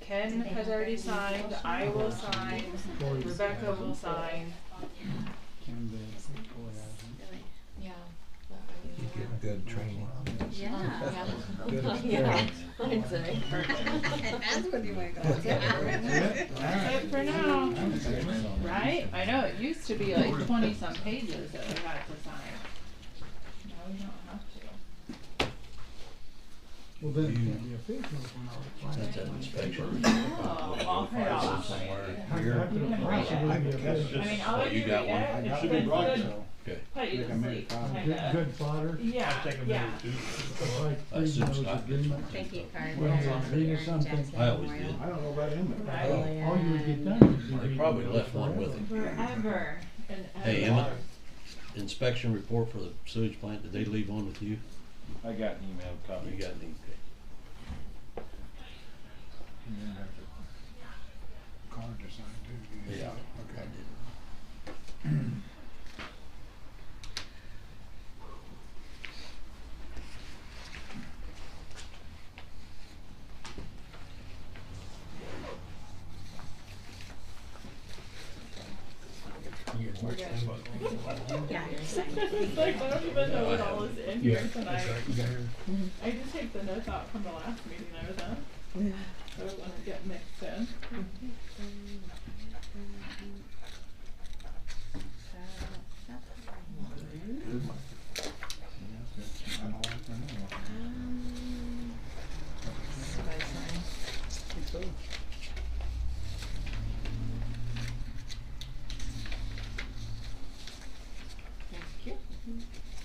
Ken has already signed, I will sign, Rebecca will sign. Yeah. You get good training. Yeah. Good Yeah. I'd say. And that's when you wake up. That's it for now. Right? I know, it used to be like 20-some pages that we had to sign. Now we don't have to. Well, then it can't be official when I That's an inspection. Oh, I'll print all that for you. Here. You can read it. I mean, I'll let you you got read one? it. It It's should be good, brought, good. so. Okay. Put you to sleep, kinda. Good fodder. Yeah, yeah. Like I assume those Scott gets agreements. Thank you, card. Well, read us something. I always did. I don't know about him. Right. All you would get done is be They reading probably those left one forever. with him. Forever and ever. Hey, Emmett, inspection report for the sewage plant, did they leave one with you? I got an email copy. You got any? And then have the card to sign too. Yeah. Okay. I did. Yeah, you're saying. It's like, I don't even know what all is in here tonight. I just take the notes out from the last meeting I was at. So it wouldn't get mixed in.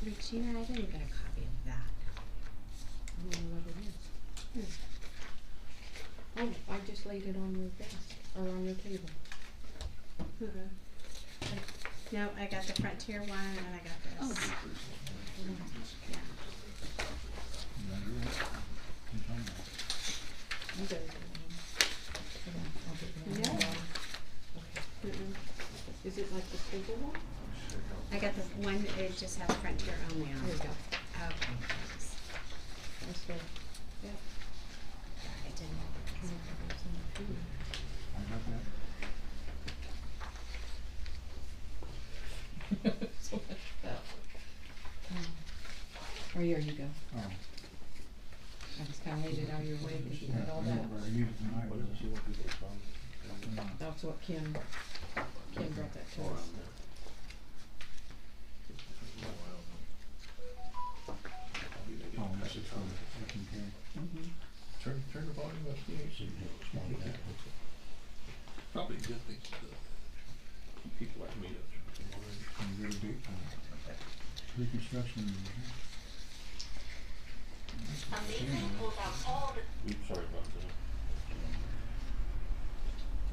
Regina, I didn't get a copy of that. I don't know what it is. Oh, I just laid it on your desk, or on your table. No, I got the Frontier one and I got this. Yeah. You got it. I'll get it. No. Okay. Is it like the table one? I got the one, it just has Frontier only on There it. you go. Okay. That's the, yeah. I didn't. I got that. So much stuff. Oh, here you go. Oh. I just kinda laid it out your way, because you had all that. I use it tonight. That's what Kim brought that to us. Oh, this is from the Turn the volume up here. Probably a good thing to keep people like me really big, reconstruction. Oops, sorry about that.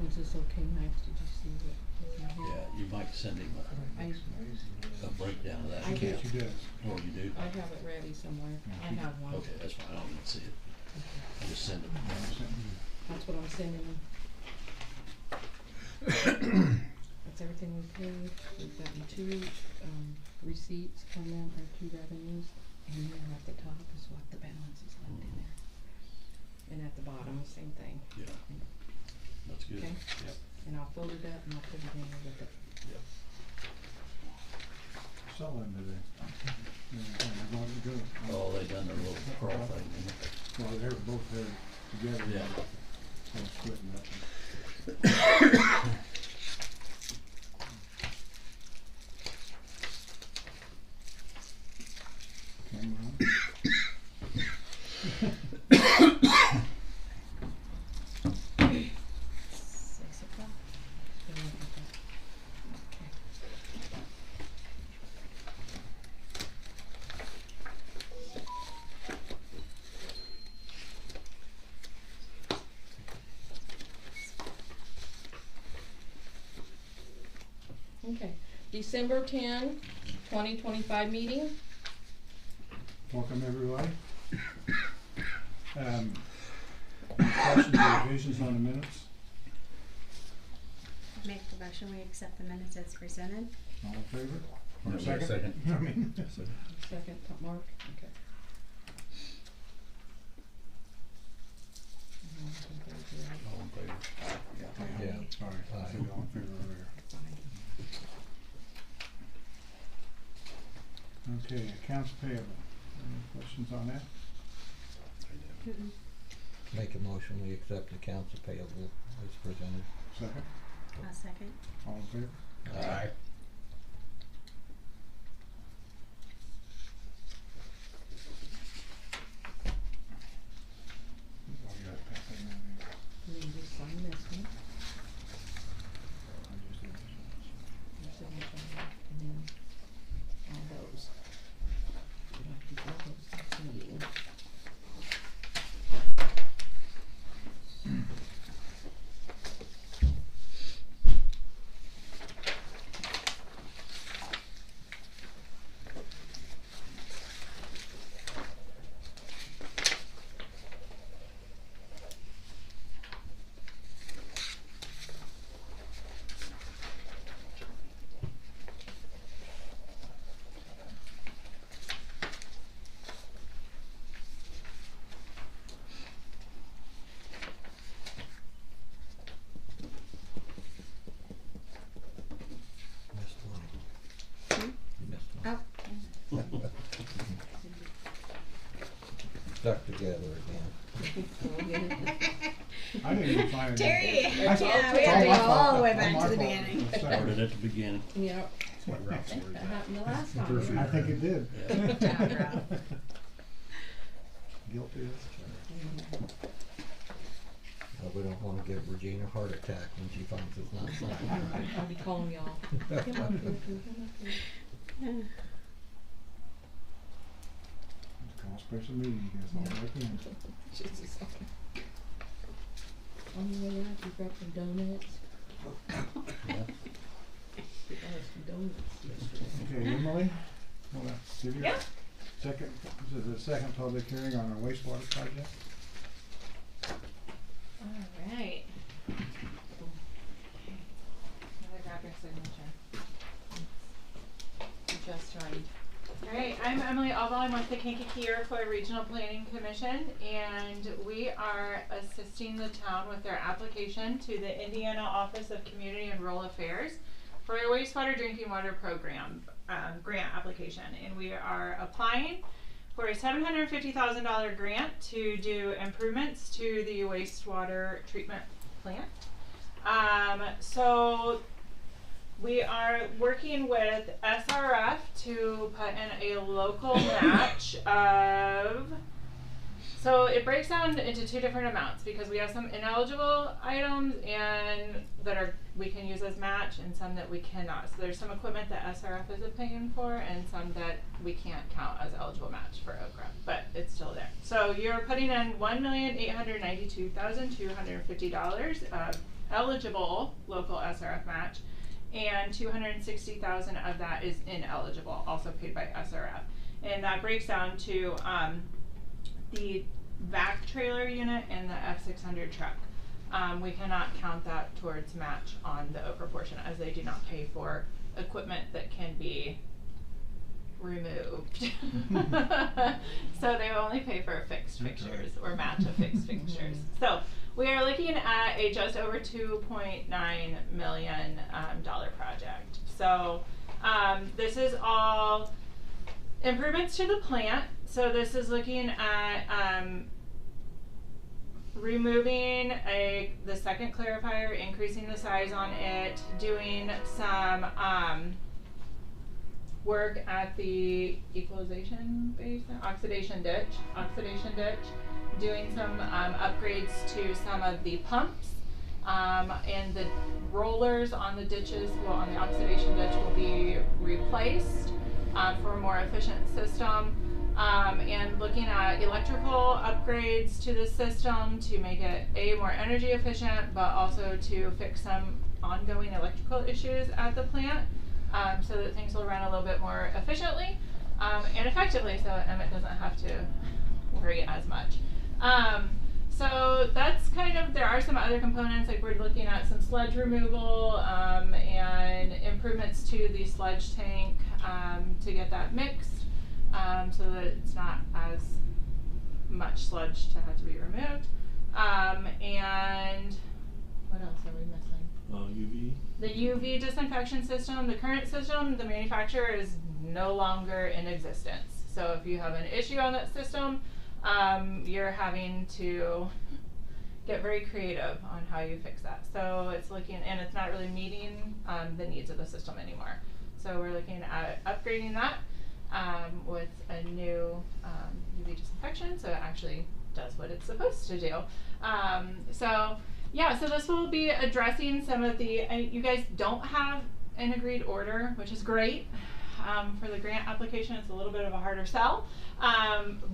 Was this okay, Max? Did you see what was in here? Yeah, you might send him a breakdown of that. I did. She does. Oh, you do? I have it ready somewhere. I have one. Okay, that's fine, I don't need to see it. Just send it. That's what I'm sending them. That's everything we paid. We've gotten 2 receipts from them, or 2 revenues. And then at the top is what the balance is left in there. And at the bottom, same thing. Yeah, that's good. Okay. Yep. And I'll fold it up and I'll put it in there with it. Yep. Saw them today. Yeah, they're going to go. Oh, they done their little crawl thing, didn't they? Well, they were both there together. Yeah. So it's splitting up. Camera on? 6 o'clock. Then look at that. Okay. Okay, December 10, 2025 meeting. Welcome, everybody. Questions or revisions on the minutes? Make the motion, we accept the minutes as presented. All in favor? Or Yeah, second? second. I mean, Second, Mark, okay. Yeah. All in favor? Yeah. Sorry, I said all in favor earlier. Okay, accounts payable. Any questions on that? Make a motion, we accept accounts payable as presented. Second? A second. All in favor? Aye. Oh, you gotta pass that down there. And then just sign this one, I just did this one. your signature, and then all those. You don't have to do all those next meeting. Missed one. You missed one. Oh. Stuck together again. I didn't even find it. Terry! I saw- Yeah, we it's had to go my fault. all the way It's back my to the fault. beginning. It's Started at the beginning. Yep, That's what Ralph's worried that about. happened the last time. Perfect. I think it did. Yeah. Good job, Ralph. Guilty as charged. Well, we don't wanna give Regina a heart attack when she finds it's not signed right. I'll be calling y'all. Come up here, come up here. Call a special meeting, you guys all back in. Jesus. On the way out, you grab some donuts. Yeah. We got us some donuts yesterday. Okay, Emily, hold on, give your Yeah. second, this is the second public hearing on our wastewater project. Alright. Gotta grab your signature. You just joined. Alright, I'm Emily Alba. I'm with the Kankakee Iroquois Regional Planning Commission, and we are assisting the town with their application to the Indiana Office of Community and Rural Affairs for a wastewater drinking water program grant application. And we are applying for a $750,000 grant to do improvements to the wastewater treatment plant. So we are working with SRF to put in a local match of, so it breaks down into two different amounts because we have some ineligible items and that are we can use as match and some that we cannot. So there's some equipment that SRF is paying for and some that we can't count as eligible match for OCRA, but it's still there. So you're putting in $1,892,250 of eligible local SRF match, and $260,000 of that is ineligible, also paid by SRF. And that breaks down to the vac trailer unit and the F600 truck. We cannot count that towards match on the OCRA portion as they do not pay for equipment that can be removed. So they only pay for fixed fixtures or match of fixed fixtures. So we are looking at a just over $2.9 million dollar project. So this is all improvements to the plant. So this is looking at removing the second clarifier, increasing the size on it, doing some work at the equalization basin, oxidation ditch, doing some upgrades to some of the pumps, and the rollers on the ditches, on the oxidation ditch will be replaced for a more efficient system. And looking at electrical upgrades to the system to make it more energy efficient, but also to fix some ongoing electrical issues at the plant, so that things will run a little bit more efficiently and effectively, so Emmett doesn't have to worry as much. So that's kind of, there are some other components, like we're looking at some sludge removal and improvements to the sludge tank to get that mixed. So that it's not as much sludge to have to be removed. And The UV disinfection system, the current system, the manufacturer is no longer in existence. So if you have an issue on that system, you're having to get very creative on how you fix that. So it's looking, and it's not really meeting the needs of the system anymore. So we're looking at upgrading that with a new UV disinfection, so it actually does what it's supposed to do. So yeah, so this will be addressing some of the, you guys don't have an agreed order, which is great. For the grant application, it's a little bit of a harder sell.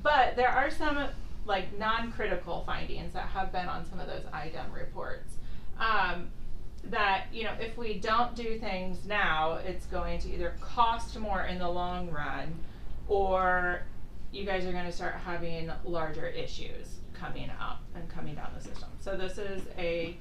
But there are some like non-critical findings that have been on some of those IDEM reports. That, you know, if we don't do things now, it's going to either cost more in the long run, or you guys are going to start having larger issues coming up and coming down the system. So this is a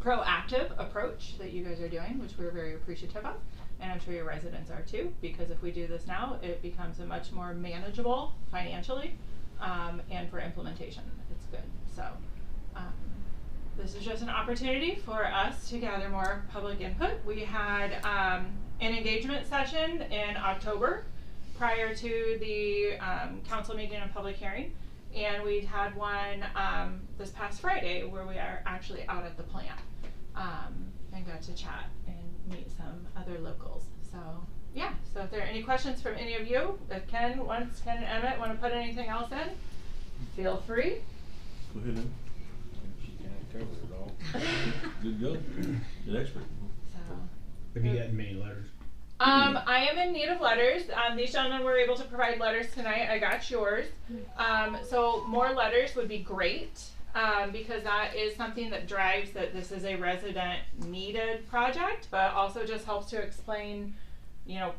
proactive approach that you guys are doing, which we're very appreciative of, and I'm sure your residents are too, because if we do this now, it becomes a much more manageable financially, and for implementation, it's good. So this is just an opportunity for us to gather more public input. We had an engagement session in October prior to the council meeting and public hearing, and we had one this past Friday where we are actually out at the plant and got to chat and meet some other locals. So yeah, so if there are any questions from any of you, if Ken and Emmett want to put anything else in, feel free. Go ahead then. She can't cover it all. Good go. Good expert. So. Have you gotten many letters? I am in need of letters. These gentlemen were able to provide letters tonight. I got yours. So more letters would be great, because that is something that drives that this is a resident needed project, but also just helps to explain, you know,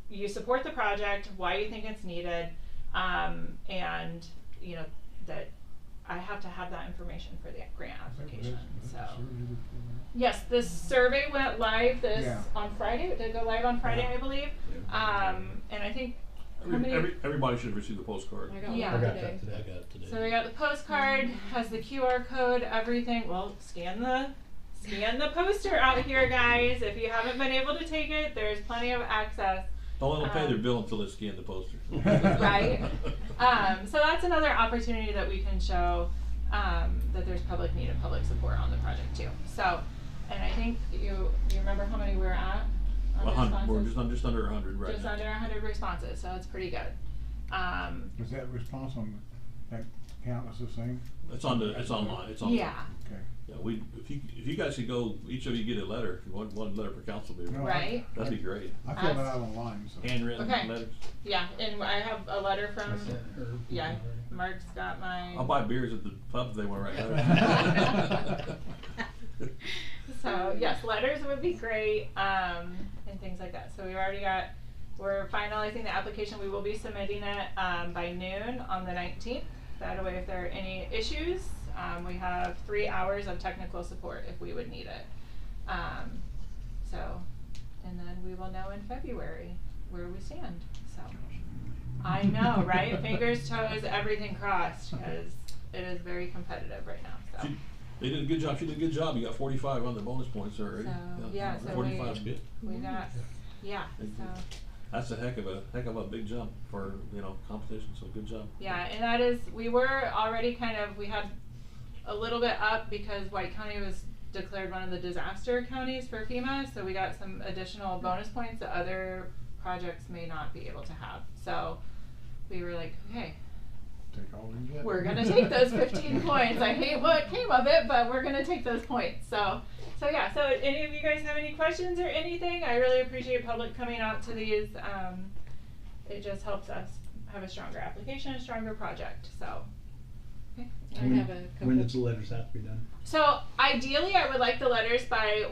you support the project, why you think it's needed, and you know, that I have to have that information for the grant application. So yes, this survey went live on Friday. It did go live on Friday, I believe. And I think Everybody should have received the postcard. I got Yeah. one I got today. I got it today. so. We got the postcard, has the QR code, everything. Well, scan the poster out here, guys. If you haven't been able to take it, there's plenty of access. Don't let them pay their bill until they scan the poster. Right. So that's another opportunity that we can show that there's public need and public support on the project too. So, and I think you remember how many we're at? On 100. We're responses? just under 100 right Just now. under 100 responses, so it's pretty good. Was that response on that count was the same? It's online. It's online. Yeah. Okay. Yeah. If you guys could go, each of you get a letter. One letter per council member. No, Right. That'd be great. I filled it out online, so. Handwritten Okay. letters. Yeah, and I have a letter from. Yeah, Mark's got my. I'll buy beers at the pub if they want to write letters. So yes, letters would be great, and things like that. So we're finalizing the application. We will be submitting it by noon on the 19th. That way, if there are any issues, we have 3 hours of technical support if we would need it. And then we will know in February where we stand. So I know, right? Fingers, toes, everything crossed, because it is very competitive right now. So. They did a good job. She did a good job. You got 45 on the bonus points already. So, yeah, so 45 is good. We got, yeah. So. That's a heck of a big jump for competition. So good job. Yeah, and that is, we were already we had a little bit up because White County was declared one of the disaster counties for FEMA, so we got some additional bonus points that other projects may not be able to have. So we were like, okay, Take all we get. we're gonna take those 15 points. I hate what came of it, but we're gonna take those points. So yeah, so any of you guys have any questions or anything? I really appreciate public coming out to these. It just helps us have a stronger application, a stronger project. So. Okay. I have a couple. When does the letters have to be done? So ideally, I would like the letters by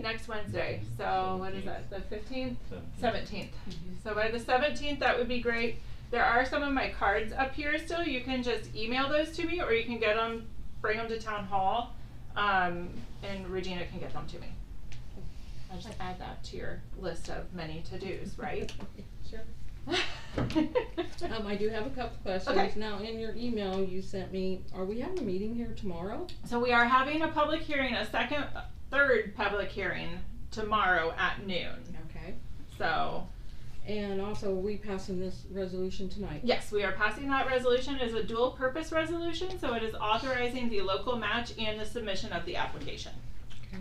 next Wednesday. So what is that, the 15th? 17th. So by the 17th, that would be great. There are some of my cards up here still. You can just email those to me, or you can get them, bring them to town hall, and Regina can get them to me. I'll just add that to your list of many to-dos, right? Sure. I do have a couple questions. Okay. Now, in your email you sent me, are we having a meeting here tomorrow? So we are having a public hearing, third public hearing tomorrow at noon. Okay. So, And also, are we passing this resolution tonight? yes, we are passing that resolution. It is a dual purpose resolution, so it is authorizing the local match and the submission of the application.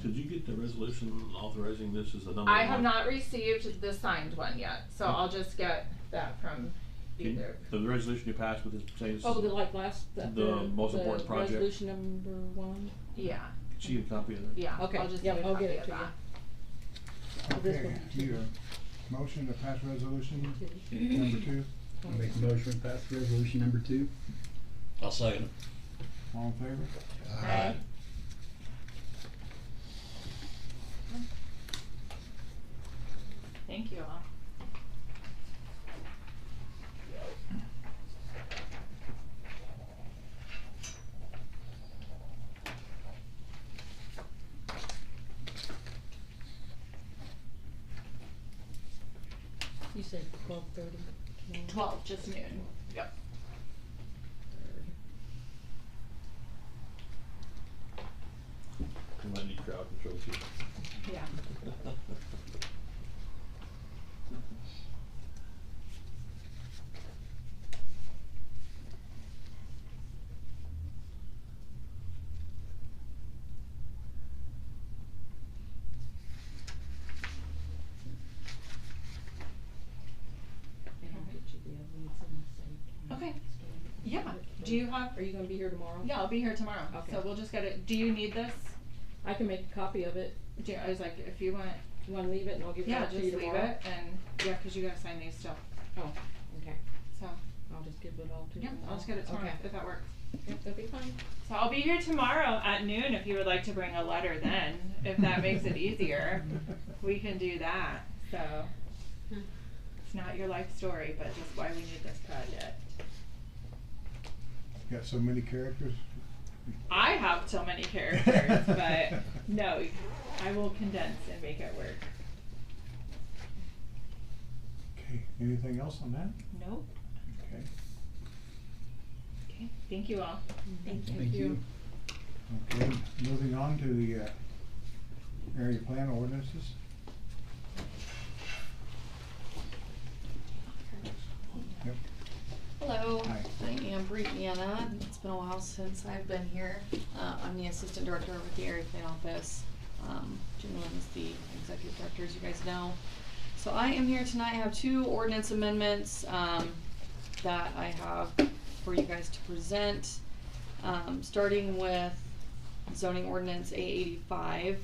Did you get the resolution authorizing this as a number? I have not received the signed one yet, so I'll just get that from either. The resolution you passed with this pertains. Oh, the like last, The most important project. Resolution number 1? Yeah, Did she get a copy of it? yeah. Okay, I'll just yep, need a I'll copy get it of to that. you. This Okay, one. need a motion to pass resolution Two. number 2. I'll make a motion to pass resolution number 2. I'll second it. All in favor? Aye. Thank you all. You said 12:30 tomorrow? 12, just noon. Yep. You might need crowd control too. Yeah. And I'll get you the other ones in the same. Okay. Yeah. Do you have? Are you gonna be here tomorrow? Yeah, I'll be here tomorrow. Okay. So we'll just get it. Do you need this? I can make a copy of it. I was like, if you want, You wanna leave it and I'll give yeah, that to just you leave tomorrow? it, and yeah, 'cause you gotta sign these still. Oh, okay. So I'll just give it all to you. yeah, I'll just get it tomorrow Okay. if that works. Yep, that'll be fine. So I'll be here tomorrow at noon if you would like to bring a letter then, if that makes it easier. We can do that. So it's not your life story, but just why we need this project. Got so many characters? I have so many characters, but no, I will condense and make it work. Okay, anything else on that? Nope. Okay. Okay. Thank you all. Thank you. Okay, moving on to the area plan ordinances. Yep. Hello, Hi. I am Brianna. It's been a while since I've been here. I'm the assistant director with the area plan office. Jim Lynn is the executive director, as you guys know. So I am here tonight. I have 2 ordinance amendments that I have for you guys to present. Starting with zoning ordinance A85.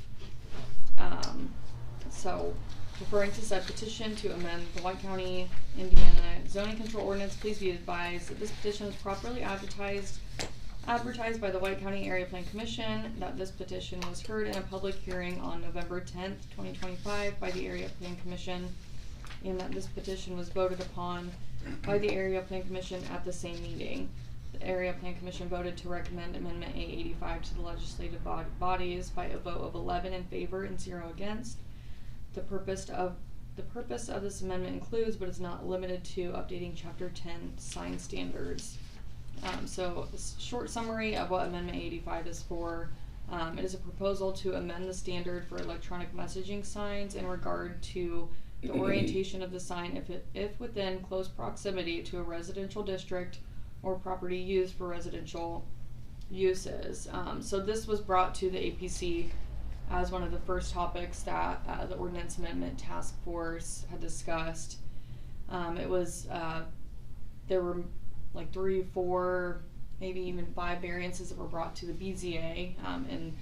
So referring to said petition to amend the White County, Indiana zoning control ordinance, please be advised that this petition was properly advertised by the White County Area Plan Commission, that this petition was heard in a public hearing on November 10th, 2025 by the Area Plan Commission, and that this petition was voted upon by the Area Plan Commission at the same meeting. The Area Plan Commission voted to recommend Amendment A85 to the legislative bodies by a vote of 11 in favor and 0 against. The purpose of this amendment includes, but is not limited to, updating Chapter 10 sign standards. So a short summary of what Amendment 85 is for. It is a proposal to amend the standard for electronic messaging signs in regard to the orientation of the sign if within close proximity to a residential district or property used for residential uses. So this was brought to the APC as one of the first topics that the Ordinance Amendment Task Force had discussed. It was, there were like 3, 4, maybe even 5 variances that were brought to the BZA in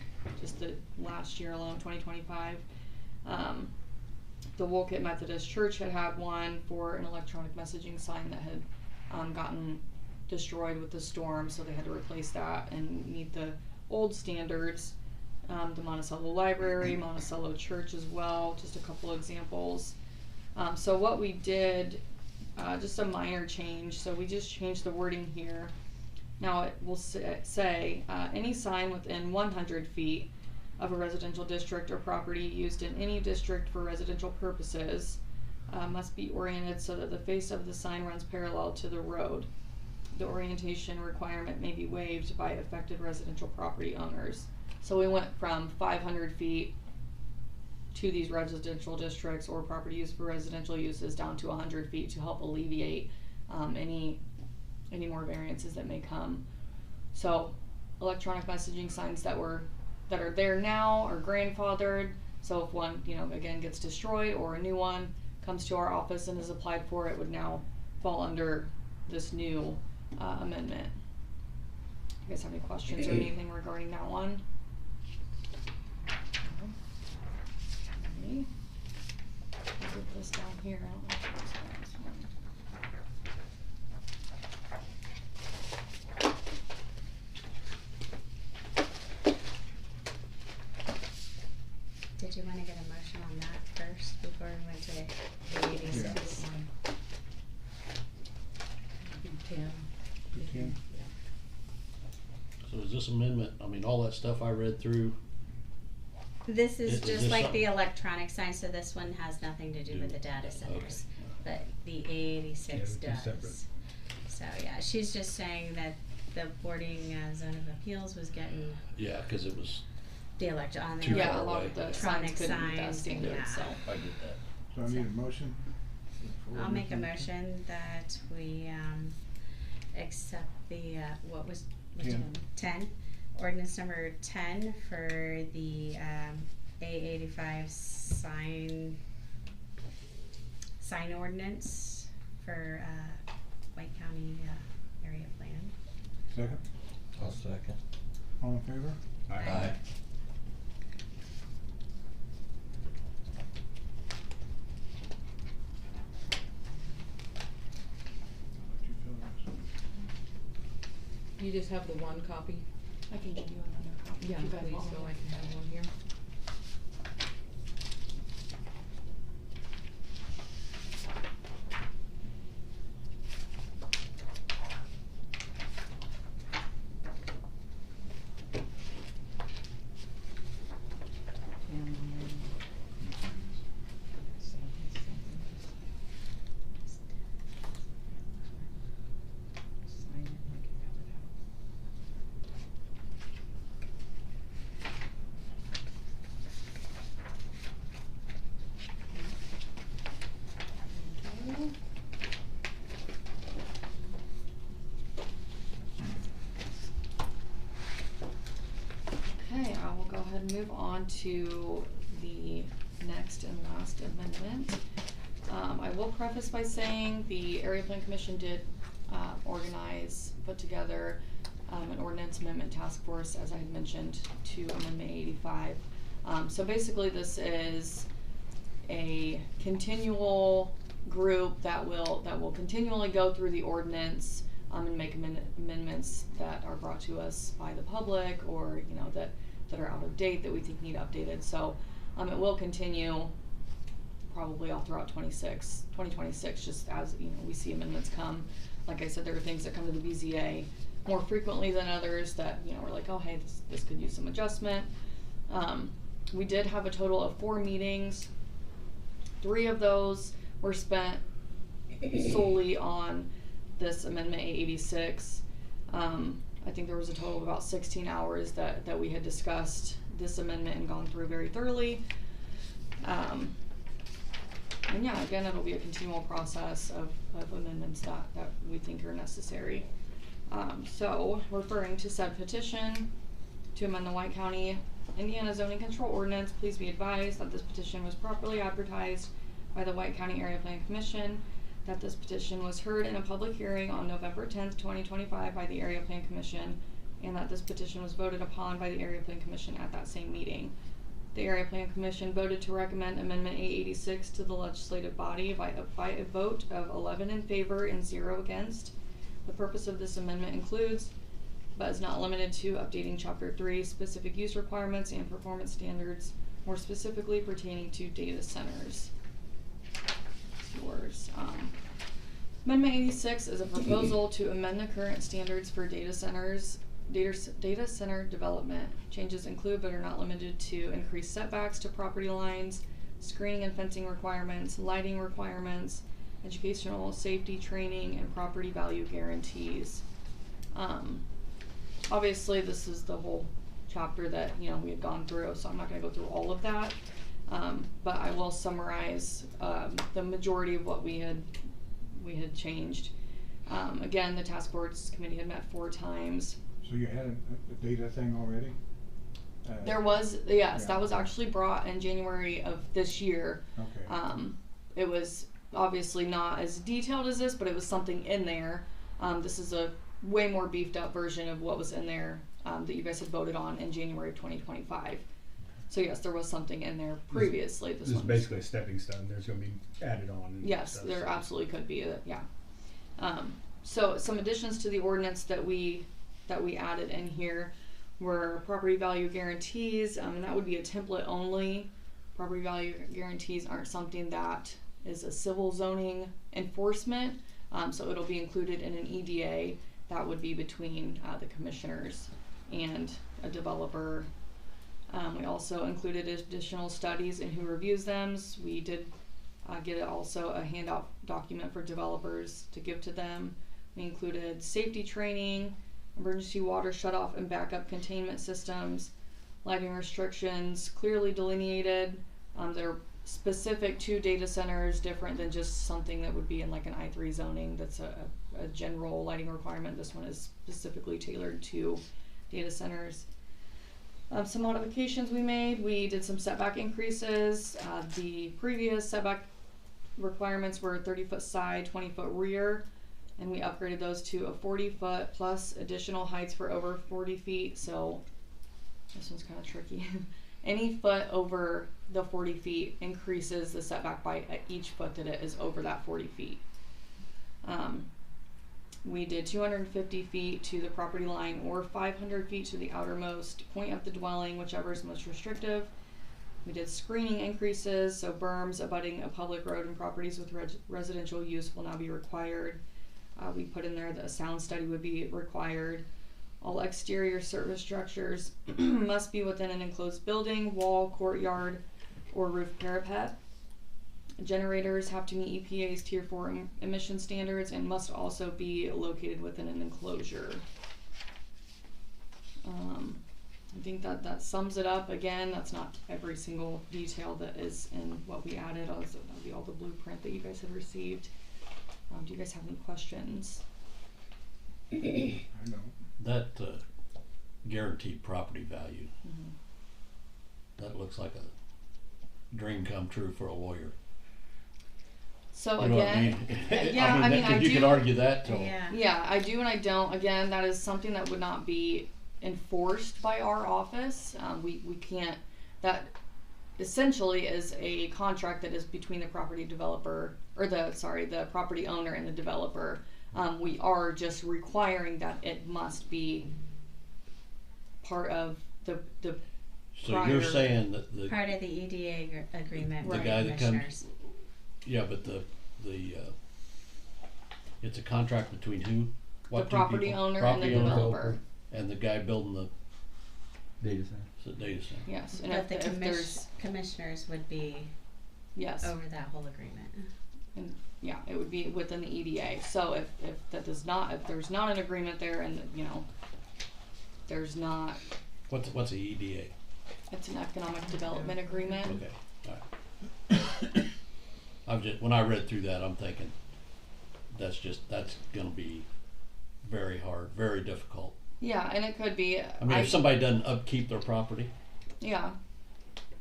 just the last year alone, 2025. The Wolcott Methodist Church had one for an electronic messaging sign that had gotten destroyed with the storm, so they had to replace that and meet the old standards. The Monticello Library, Monticello Church as well, just a couple examples. So what we did, just a minor change, so we just changed the wording here. Now it will say, any sign within 100 feet of a residential district or property used in any district for residential purposes must be oriented so that the face of the sign runs parallel to the road. The orientation requirement may be waived by affected residential property owners. So we went from 500 feet to these residential districts or property used for residential uses down to 100 feet to help alleviate any more variances that may come. So electronic messaging signs that are there now are grandfathered. So if one, again gets destroyed or a new one comes to our office and is applied for, it would now fall under this new amendment. You guys have any questions or anything regarding that one? Okay. I'll put this down here. I don't know if it's this one. Did you wanna get a motion on that first before we went to the 86? Do 10. Do 10. So is this amendment, all that stuff I read through, This is Is just this like some- the electronic sign, so this one has nothing to do with the data centers, but the A86 Yeah, they're two does. So, yeah, she's just saying that the boarding zone of appeals was getting yeah, cause it was, the on Too the far Yeah, a lot of the electronic signs couldn't meet that signs, standard, yeah. so. I get that. So I need a motion? I'll make a motion that we accept the what was 10 ordinance number 10 for the A85 sign ordinance for White County area plan. Second? I'll second. All in favor? Aye. I'll let you fill this. You just have the one copy? I can give you another copy. Yeah, if you guys please, want so one. I can have one here. Sign it and I can have it out. Okay. Okay, I will go ahead and move on to the next and last amendment. I will preface by saying the Area Plan Commission did put together an ordinance amendment task force, as I had mentioned, to Amendment 85. So basically this is a continual group that will continually go through the ordinance and make amendments that are brought to us by the public or that are out of date that we think need updated. So it will continue probably all throughout 2026, just as we see amendments come. Like I said, there are things that come to the BZA more frequently than others that we're like, oh hey, this could use some adjustment. We did have a total of 4 meetings. 3 of those were spent solely on this Amendment 886. I think there was a total of about 16 hours that we had discussed this amendment and gone through very thoroughly. And yeah, again, it'll be a continual process of amendments that we think are necessary. So, referring to said petition to amend the White County, Indiana Zoning Control Ordinance, please be advised that this petition was properly advertised by the White County Area Plan Commission, that this petition was heard in a public hearing on November 10th, 2025 by the Area Plan Commission, and that this petition was voted upon by the Area Plan Commission at that same meeting. The Area Plan Commission voted to recommend Amendment 886 to the legislative body by a vote of 11 in favor and 0 against. The purpose of this amendment includes, but is not limited to, updating Chapter 3 specific use requirements and performance standards, more specifically pertaining to data centers. It's yours. Amendment 86 is a proposal to amend the current standards for data center development. Changes include, but are not limited to, increased setbacks to property lines, screening and fencing requirements, lighting requirements, educational safety training, and property value guarantees. Obviously this is the whole chapter that, you know, we had gone through, so I'm not gonna go through all of that. But I will summarize, the majority of what we had changed. Again, the task force committee had met 4 times. So you had a data thing already? There was, yes, Yeah. that was actually brought in January of this year. Okay. It was obviously not as detailed as this, but it was something in there. This is a way more beefed up version of what was in there, that you guys had voted on in January of 2025. So yes, there was something in there previously. This is basically a stepping stone. There's going to be added on. And Yes, stuff, there so. absolutely could be, yeah. So some additions to the ordinance that we added in here were property value guarantees, and that would be a template only. Property value guarantees aren't something that is a civil zoning enforcement, so it'll be included in an EDA that would be between the commissioners and a developer. We also included additional studies and who reviews them. We did get also a handout document for developers to give to them. We included safety training, emergency water shutoff and backup containment systems, lighting restrictions, clearly delineated. They're specific to data centers, different than just something that would be in like an I3 zoning that's a general lighting requirement. This one is specifically tailored to data centers. Some modifications we made. We did some setback increases. The previous setback requirements were 30-foot side, 20-foot rear, and we upgraded those to a 40-foot plus additional heights for over 40 feet. So this one's kind of tricky. Any foot over the 40 feet increases the setback by each foot that it is over that 40 feet. We did 250 feet to the property line or 500 feet to the outermost point of the dwelling, whichever is most restrictive. We did screening increases, so berms abutting a public road and properties with residential use will now be required. We put in there that a sound study would be required. All exterior service structures must be within an enclosed building, wall, courtyard, or roof parapet. Generators have to meet EPA's Tier 4 emission standards and must also be located within an enclosure. I think that sums it up. Again, that's not every single detail that is in what we added. Also, that'll be all the blueprint that you guys had received. Do you guys have any questions? I know. That guaranteed property value, that looks like a dream come true for a lawyer. So You know what I again, mean? yeah, I mean, I you do. can argue that till Yeah, I do and I don't. Again, that is something that would not be enforced by our office. We can't. That essentially is a contract that is between the property developer or the property owner and the developer. We are just requiring that it must be part of the So you're saying that the Part of the EDA agreement The with guy the that comes- commissioners. yeah, but the it's a contract between who? the property people? owner Property and the owner developer. and the guy building the Data center. data center. Yes, and But the if there's commissioners would be yes. over that whole agreement. And yeah, it would be within the EDA. So if there's not an agreement there and, you know, there's not, What's a EDA? it's an economic development agreement. Okay, alright. When I read through that, I'm thinking, that's gonna be very hard, very difficult. Yeah, and it could be. I mean, if somebody doesn't upkeep their property Yeah,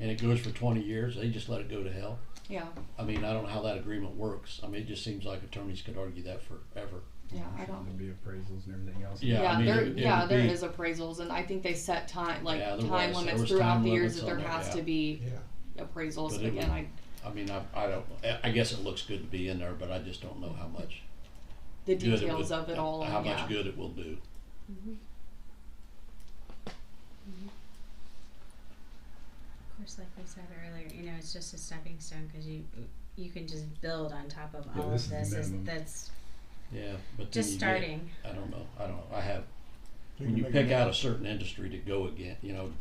and it goes for 20 years, they just let it go to hell. yeah, I mean, I don't know how that agreement works. I mean, it just seems like attorneys could argue that forever. yeah, I don't. There'd be appraisals and everything else. Yeah, I mean, there it there would be- is appraisals, and I think they set time, like Yeah, there time was. There limits was throughout time the years limits that there on that, has yeah. to be Yeah. appraisals. But it Again, would- I mean, I don't. I guess it looks good to be in there, but I just don't know how much the good details would- of it all. How and yeah. much good it will do. Of course, like we said earlier, you know, it's just a stepping stone because you can just build on top of Yeah, all this of is the this. minimum. That's Yeah, but then just you starting. Get, I don't know. I have. So When you make pick it- out a certain industry to go again, you know,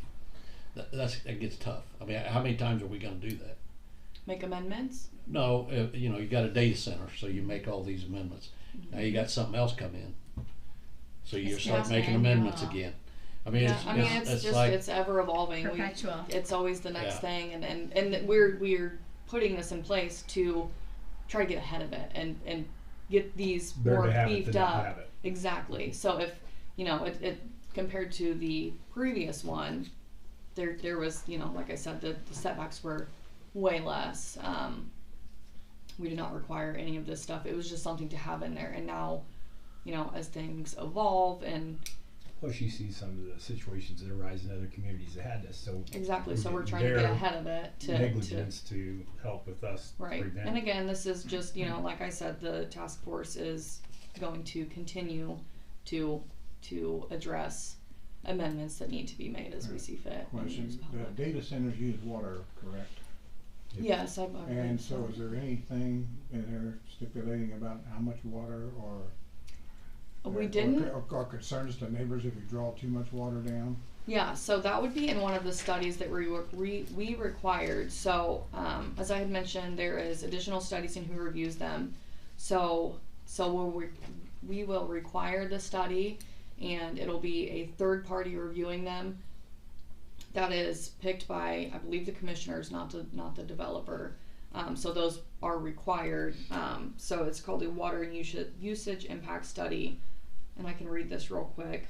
that gets tough. I mean, how many times are we going to do that? make amendments? No, you know, you got a data center, so you make all these amendments. Now you got something else come in. So you It's start just making annual. amendments again. I mean, Yeah, I mean, it's just, like, it's ever evolving. Perpetual. It's always the next Yeah. thing, and we're putting this in place to try to get ahead of it and get these Better more to have it beefed than not up. have it. Exactly. So if, you know, it compared to the previous one, there was, you know, like I said, the setbacks were way less. We did not require any of this stuff. It was just something to have in there. And now, you know, as things evolve and Plus, you see some of the situations that arise in other communities that had this, so. exactly, so we're getting trying to get their ahead of it to negligence to help with us right. prevent. And again, this is just, you know, like I said, the task force is going to continue to address amendments that need to be made as we see fit. and use Question, public. the data centers use water, correct? Yes, I believe And so is there anything in there stipulating about how much water or? We didn't. Or concerns to neighbors if you draw too much water down? Yeah, so that would be in one of the studies that we required. So, as I had mentioned, there is additional studies in who reviews them. So we will require the study, and it'll be a third party reviewing them. That is picked by, I believe, the commissioners, not the developer. So those are required. So it's called a water and usage impact study. And I can read this real quick.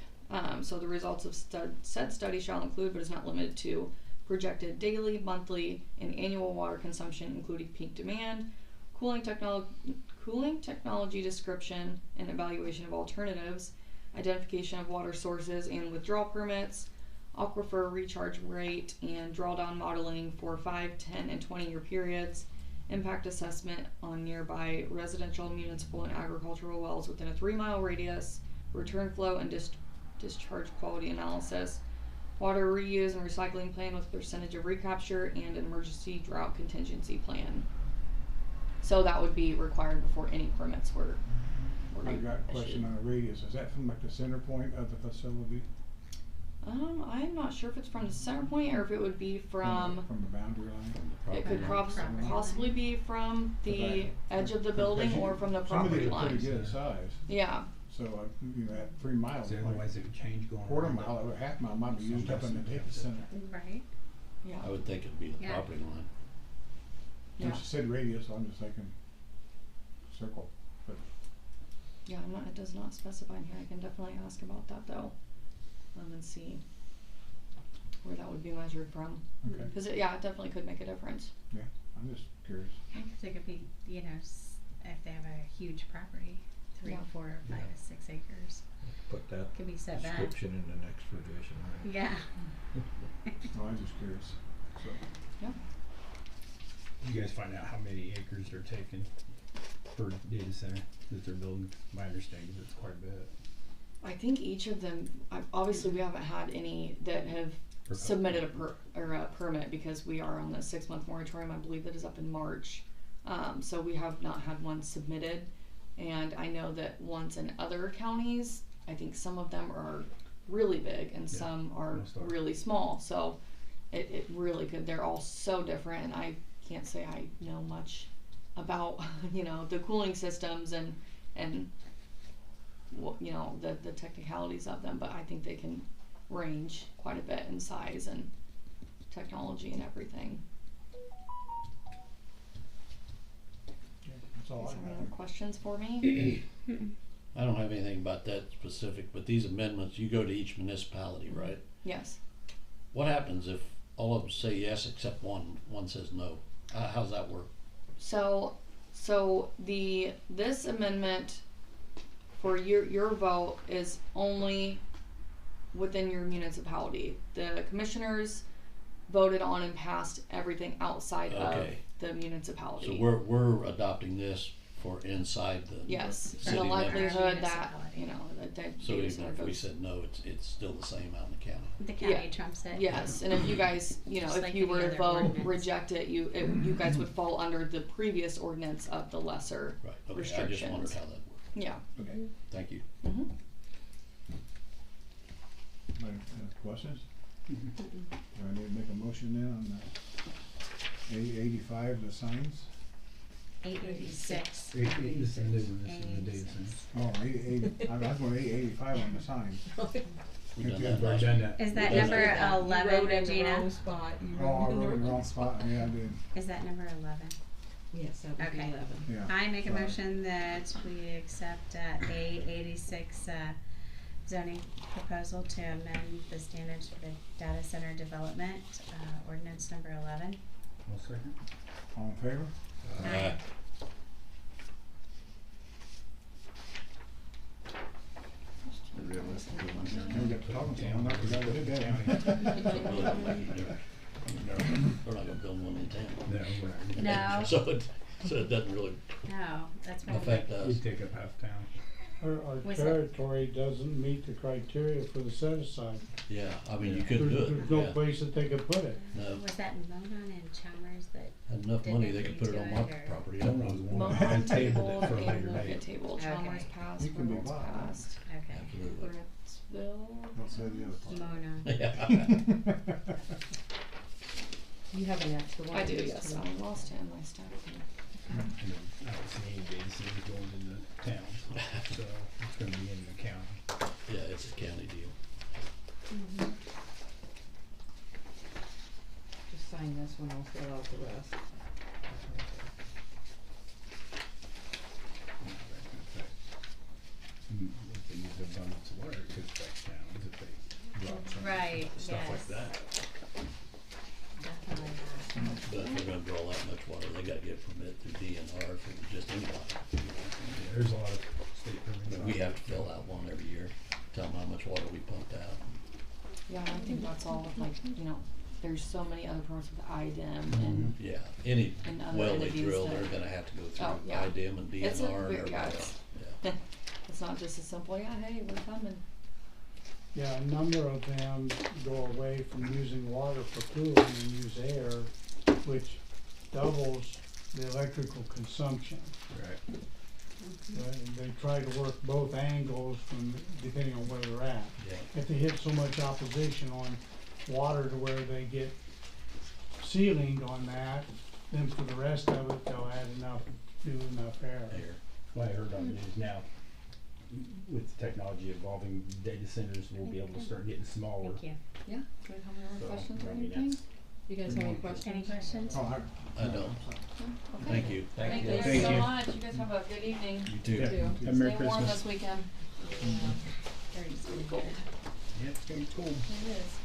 So the results of said study shall include, but is not limited to, projected daily, monthly, and annual water consumption, including peak demand, cooling technology description and evaluation of alternatives, identification of water sources and withdrawal permits, aquifer recharge rate and drawdown modeling for 5, 10, and 20-year periods, impact assessment on nearby residential, municipal, and agricultural wells within a 3-mile radius, return flow and discharge quality analysis, water reuse and recycling plan with percentage of recapture, and an emergency drought contingency plan. So that would be required before any permits were I got a question issued. on the radius, is that from like the center point of the facility? I'm not sure if it's from the center point or if it would be from From the boundary line? it could possibly be from the edge of the building or from the property Some of line. these are pretty good size, Yeah, so you know, at 3 miles, So otherwise it would change going quarter around mile it. or half mile might be used up in the data center. Right. yeah, I would think it'd be the Yeah. property line. yeah. Since you said radius, I'm just thinking circle, but Yeah, it does not specify in here. I can definitely ask about that though, and see where that would be measured from. okay, Because it definitely could make a difference. yeah, I'm just curious. Because it could be, you know, if they have a huge property, 3 Yeah. or 4 or 5 or 6 acres, Put that could be set back. description in the next revision, right? Yeah. No, I'm just curious, so. You guys find out how many acres they're taking per data center that they're building? My understanding is it's quite a bit. I think each of them, obviously we haven't had any that have submitted a permit because we are on the 6-month moratorium. I believe that is up in March. So we have not had one submitted. And I know that ones in other counties, I think some of them are really big and some are most are. really small. So it really could, they're all so different, and I can't say I know much about, you know, the cooling systems and you know, the technicalities of them, but I think they can range quite a bit in size and technology and everything. Yeah, that's all Is I there any have. other questions for me? I don't have anything about that specific, but these amendments, you go to each municipality, right? Yes. What happens if all of them say yes except one says no? How's that work? So this amendment for your vote is only within your municipality. The commissioners voted on and passed everything outside Okay. of the municipality. So we're adopting this for inside the yes, city and the limits. likelihood that Municipality. you know that So data even center if we goes- said no, it's still the same out in the county. The county Yeah. trumps it. Yes, and if you guys, you know, Just if like you any were to other vote ordinance. reject it, you guys would fall under the previous ordinance of the lesser Right, okay, I just restrictions. wondered how that worked. Yeah. Okay, Thank you. Mm-hmm. any questions? Do I need to make a motion now on A85, the signs? 886. This is the new one, this is the data center. Oh, I was going A85 on the signs. We done Okay. that We've already last done week. that. Is that Yeah. number You 11, wrote in the Regina? wrong spot. You Oh, I in wrote in the wrong spot, yeah, I did, Is that number 11? Yes, that would be Okay. 11. yeah. I make a Sorry. motion that we accept A86 zoning proposal to amend the standards for the data center development, ordinance number 11. One second. All in favor? Aye. Realistically, Never got to talking to someone, I forgot we did that. They're not gonna build one in town. No, we're not. No. So it doesn't really No, that's right. affect us. You'd take up half town. Our Was it- territory doesn't meet the criteria for the set aside. Yeah, I mean, you Yeah. could do There's it, no yeah. place that they could put it. No, Was that Monon and Chalmers that? had enough Did money, they they could put it on redo my it, or- property. That was one Monon I tabled tabled it for a and later won't get date. tabled. Okay. Chalmers passed, You can be Reynolds wild. passed. Okay. Absolutely. Brooksville. Don't say the other Monon. Yeah. You have an extra one. I do, just yes, to- I lost it in my stack. And then I don't see any data centers going into towns, so it's gonna be in the county. Yeah, it's a county deal. Just sign this one, I'll fill out the rest. If they use abundance of water, it could affect towns if they drop some Right, stuff yes. like that. Definitely not. But if they're gonna draw that much water, they gotta get a permit through DNR if it was just anybody. Yeah, there's a lot of state I permits. mean, we have to fill out one every year, tell them how much water we pumped out. Yeah, I think that's all with like, you know, there's so many other permits with IDEM and Yeah, any And other well they entities drill, that- they're gonna have to go Oh, through yeah. IDM and It's a DNR and very- everybody yeah, else. Yeah. it's not just as simple, yeah, hey, we're coming. Yeah, a number of them go away from using water for cooling and use air, which doubles the electrical consumption. Right. They try to work both angles from, depending on where they're at. Yeah. If they hit so much opposition on water to where they get ceilinged on that, then for the rest of it, they'll add enough, do enough air. Here. What I heard on the news now, with the technology evolving, data centers will be able to start getting smaller. Thank you. Yeah, do you have any So, other questions or I mean, anything? that's- You guys have any questions? Any questions? Oh, I don't. Okay. Thank you. Thank you Thank so you. much, you guys have a good evening. You too. Yeah. Too. Have a Merry Stay warm Christmas. this weekend. Very Pretty cold. Yeah, it's gonna be cool. It is.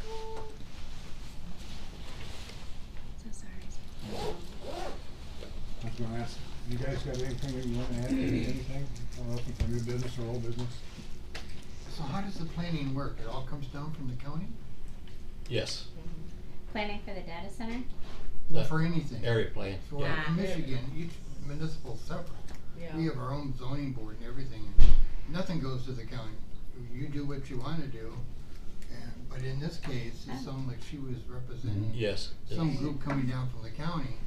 So sorry. I was gonna ask, you guys got anything that you wanna add to anything, for new business or old business? So how does the planning work? It all comes down from the county? Yes, Planning for the data center? Well, The for anything? area plan. So Yeah. in Michigan, each municipal's separate. Yeah. We have our own zoning board and everything. Nothing goes to the county. You do what you wanna do. And, but in this case, it sounded like she was representing Yes. some group coming down from the county,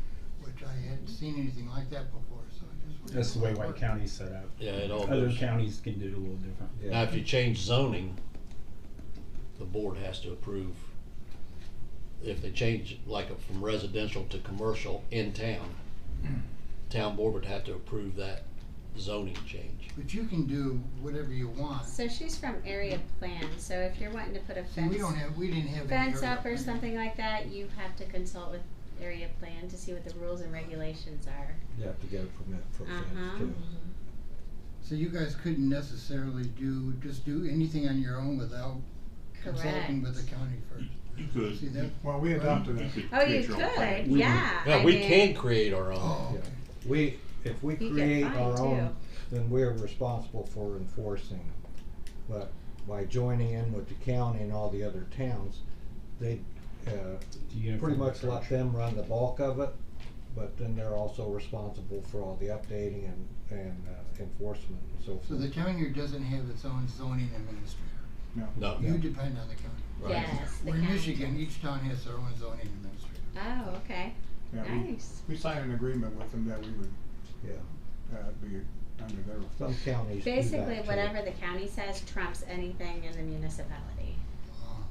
which I hadn't seen anything like that before, so I just. That's the way White County's set up. Yeah, it all Other goes. counties can do it a little different. Yeah. Now, if you change zoning, the board has to approve. If they change like from residential to commercial in town, town board would have to approve that zoning change. But you can do whatever you want. So she's from area plan, so if you're wanting to put a See, fence, we didn't have any fence area up or plan. something like that, you have to consult with area plan to see what the rules and regulations are. You have to get a permit for a Uh-huh. fence too. So you guys couldn't necessarily just do anything on your own without consulting with the county first? You could. See that? Well, we adopted that. Oh, you could, yeah. Yeah, I we mean, can create our own. Oh, Yeah. okay. If we You get create fined, our own, too. then we're responsible for enforcing them. But by joining in with the county and all the other towns, they, pretty much let them run the bulk of it, but then they're also responsible for all the updating and enforcement and so So the forth. county doesn't have its own zoning administrator. No. You depend on the county. Right. Yes, the Where in county Michigan, does. each town has their own zoning administrator. Oh, okay, Yeah, nice. we signed an agreement with them that we would, Yeah, be under their. some counties do that Basically, too. whatever the county says trumps anything in the municipality. Uh,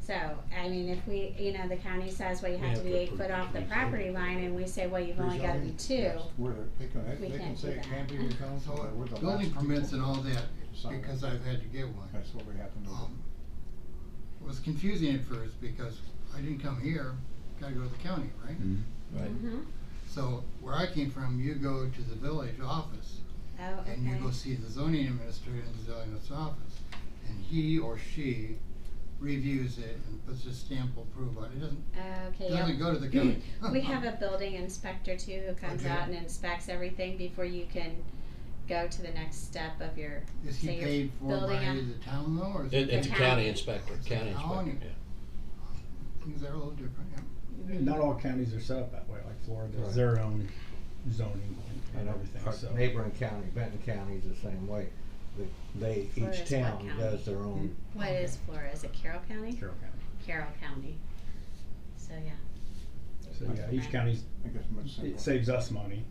So, I mean, if we, you know, the county says, well, you have to be 8 foot off the property line, and we say, well, you've only gotta be 2. Yes, where they We can can't say do it can be that. rezoned, So, but we're the building last permits people and all that, sign. because I've had to get one. That's what we have to do. It was confusing at first because I didn't come here, gotta go to the county, right? Right. Mm-hmm. So where I came from, you go to the village office Oh, and you go okay. see the zoning administrator in the zoning office. And he or she reviews it and puts a stamp of approval on it. It Okay, doesn't yep. go to the county. We have a building inspector too who comes Okay. out and inspects everything before you can go to the next step of your, Is he say you're paid for by building a, the town though, or is It's a The county county. inspector, It's a county county. inspector, yeah. things are a little different, yeah. Not all counties are set up that way, like Florida Right. does their own zoning I and know everything, our so. neighboring county, Benton County is the same way. They, Florida's each what town county? does their own. what is Florida? Is it Carroll County? Carroll County. Carroll County. So, yeah. So, yeah, each county's, I think it's much simpler it saves us money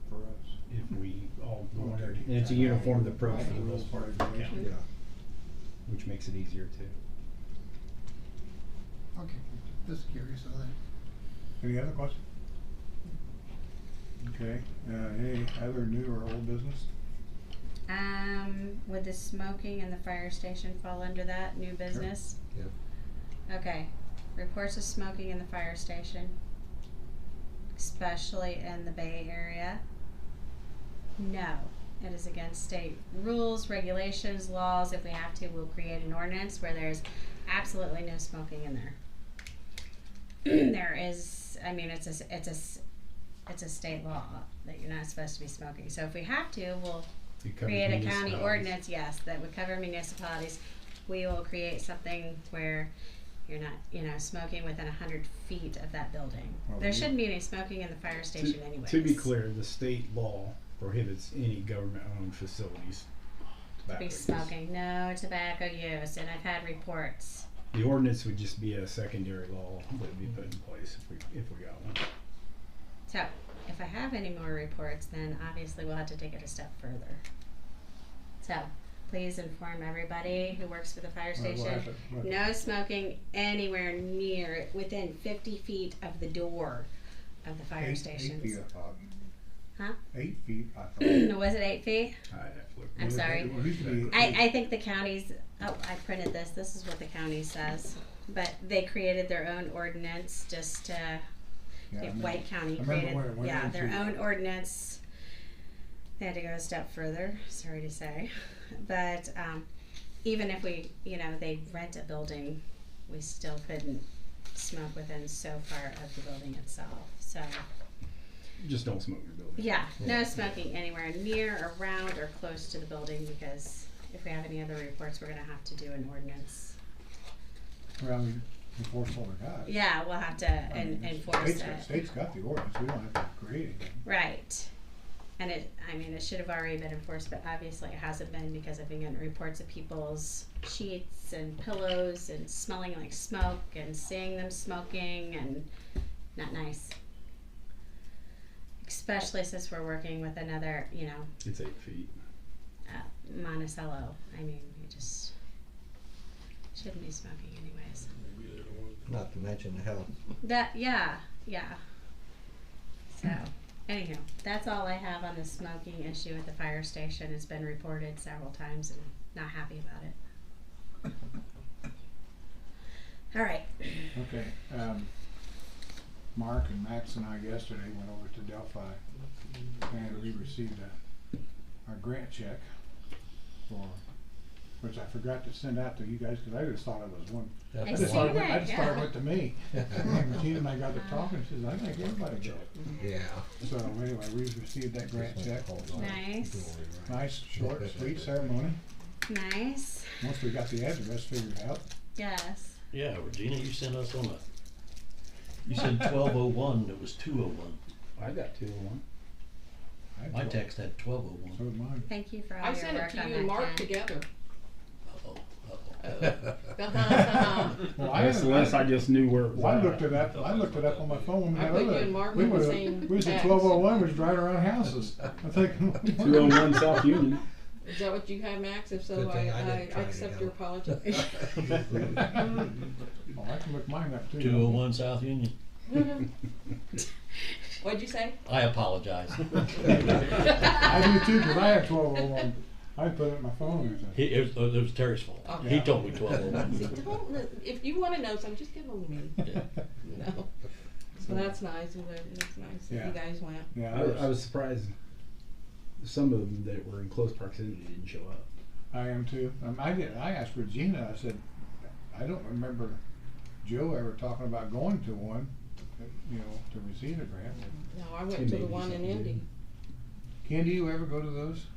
for us. if we all go Well, under, they- and it's a uniform approach for the Rules, most part of the county, regulations. Yeah. which makes it easier too. Okay, just curious of that. Any other questions? Okay, any other new or old business? Would the smoking and the fire station fall under that, new business? Yeah. Okay, reports of smoking in the fire station, especially in the Bay Area. No, it is against state rules, regulations, laws. If we have to, we'll create an ordinance where there's absolutely no smoking in there. There is, I mean, it's a state law that you're not supposed to be smoking. So if we have to, we'll It covers create a county municipalities. ordinance, yes, that would cover municipalities. We will create something where you're not, you know, smoking within 100 feet of that building. Well, There we- shouldn't be any smoking in the fire station anyways. To be clear, the state law prohibits any government-owned facilities To tobacco be use. smoking, no tobacco use, and I've had reports. The ordinance would just be a secondary law that would be put in place if we got one. So, if I have any more reports, then obviously we'll have to take it a step further. So, please inform everybody who works for the fire Well, we'll station. have to- we'll- No smoking anywhere near, within 50 feet of the door of the fire 8 stations. feet, I thought. Huh? 8 feet, I thought. Was it 8 feet? I'd have to look. I'm sorry. It used to be 8 I think the counties, oh, I printed this, this is what the county says. But they created their own ordinance just to, Yeah, I remember- White County I remember created, when it went yeah, their into- own ordinance. They had to go a step further, sorry to say. But, even if we, you know, they rent a building, we still couldn't smoke within so far of the building itself, so. Just don't smoke in your building. Yeah, no smoking anywhere near, around, or close to the building, because if we have any other reports, we're gonna have to do an ordinance. Well, we enforce what we got. Yeah, we'll have to enforce it. State's got the ordinance, we don't have to create anything. Right. And it should have already been enforced, but obviously it hasn't been because I've been getting reports of people's sheets and pillows and smelling like smoke and seeing them smoking and not nice. Especially since we're working with another, you know, It's 8 feet. Monticello. I mean, you just shouldn't be smoking anyways. Maybe they don't want Not to mention the health. Yeah. So, anywho, that's all I have on the smoking issue at the fire station. It's been reported several times and not happy about it. All right. Okay, Mark and Max and I yesterday went over to Delphi and we received our grant check for, which I forgot to send out to you guys, cause I just thought it was one. I I just seen thought it that, thought it yeah. went to me. And Regina and I got to talking, she says, I think everybody get it. Yeah. So anyway, we received that grant check. Nice. Nice, short, sweet ceremony. Nice. Once we got the address figured out. Yes. Yeah, Regina, you sent us on you said 1201, it was 201. I got 201. My text had 1201. So did mine. Thank you for all I your sent it work to on you that, and Mark Ken. together. Uh-oh. Well, Unless I just knew where it was Well, I at. looked it up. I looked it up on my phone. I put you and Mark we in the was same we was at text. 1201. We was driving around houses. I think 201 South Union. Is that what you have, Max? If so, Good thing I I didn't try to accept go. your apology. Oh, I can look mine up too. 201 South Union. What'd you say? I apologize. I do too, cause I have 1201. I put it in my phone or something. It was Terry's fault. Oh. He told me 1201. See, if you want to know something, just get hold of me. Yeah. No. So that's nice. That's nice. that Yeah. You guys went. Yeah, I was surprised some of them that were in close proximity didn't show up. I am too. I asked Regina, I said, I don't remember Joe ever talking about going to one, you know, to receive a grant. No, I went It to may the be one in something to do. Indy. Ken, do you ever go to those?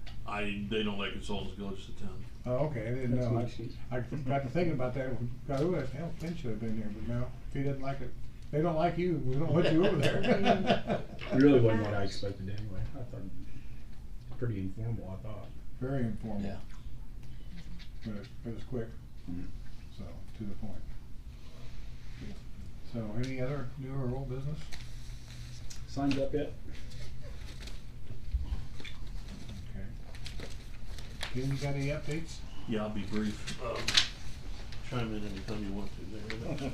They don't like consultants go to town. Oh, okay, I didn't That's know. an excuse. I got to thinking about that. God, who the hell, Ken should have been there, but no, if he doesn't like it, they don't like you, we don't want you over there. It really wasn't what I expected anyway. I thought pretty informal, I thought. Very informal. Yeah. But it was quick, Mhm. so, to the point. So, any other new or old business? Signed up yet? Okay. Ken, you got any updates? Yeah, I'll be brief. Chime in anytime you want to there.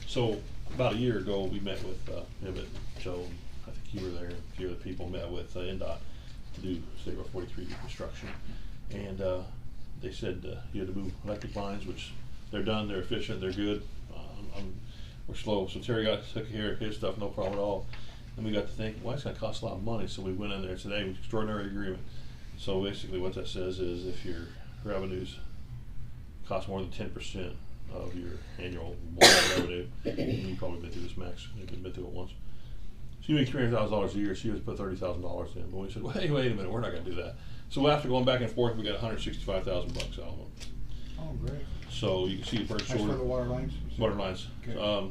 So, about a year ago, we met with Emmett, Joe, I think you were there, a few other people met with NDOT to do State Road 43 reconstruction. And they said you had to move electric lines, which they're done, they're efficient, they're good. We're slow. So Terry took care of his stuff, no problem at all. And we got to think, well, it's going to cost a lot of money. So we went in there today with extraordinary agreement. So basically what that says is if your revenues cost more than 10% of your annual revenue, and you've probably been through this, Max, you've been through it once. So you make $300,000 a year, so you have to put $30,000 in. But we said, wait a minute, we're not going to do that. So after going back and forth, we got $165,000 out of them. Oh, great. So you can see the purchase That's order. for the water lines? Water lines. Okay.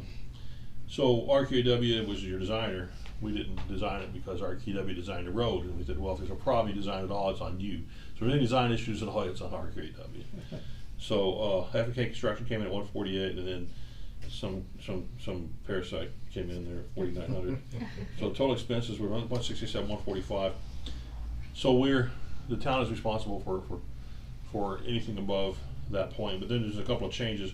So RKW was your designer. We didn't design it because RKW designed the road, and we said, well, if there's a problem, you design it all, it's on you. So any design issues at all, it's on RKW. So African construction came in at 148, and then some parasite came in there at 4,900. So total expenses were 167, 145. So the town is responsible for anything above that point. But then there's a couple of changes.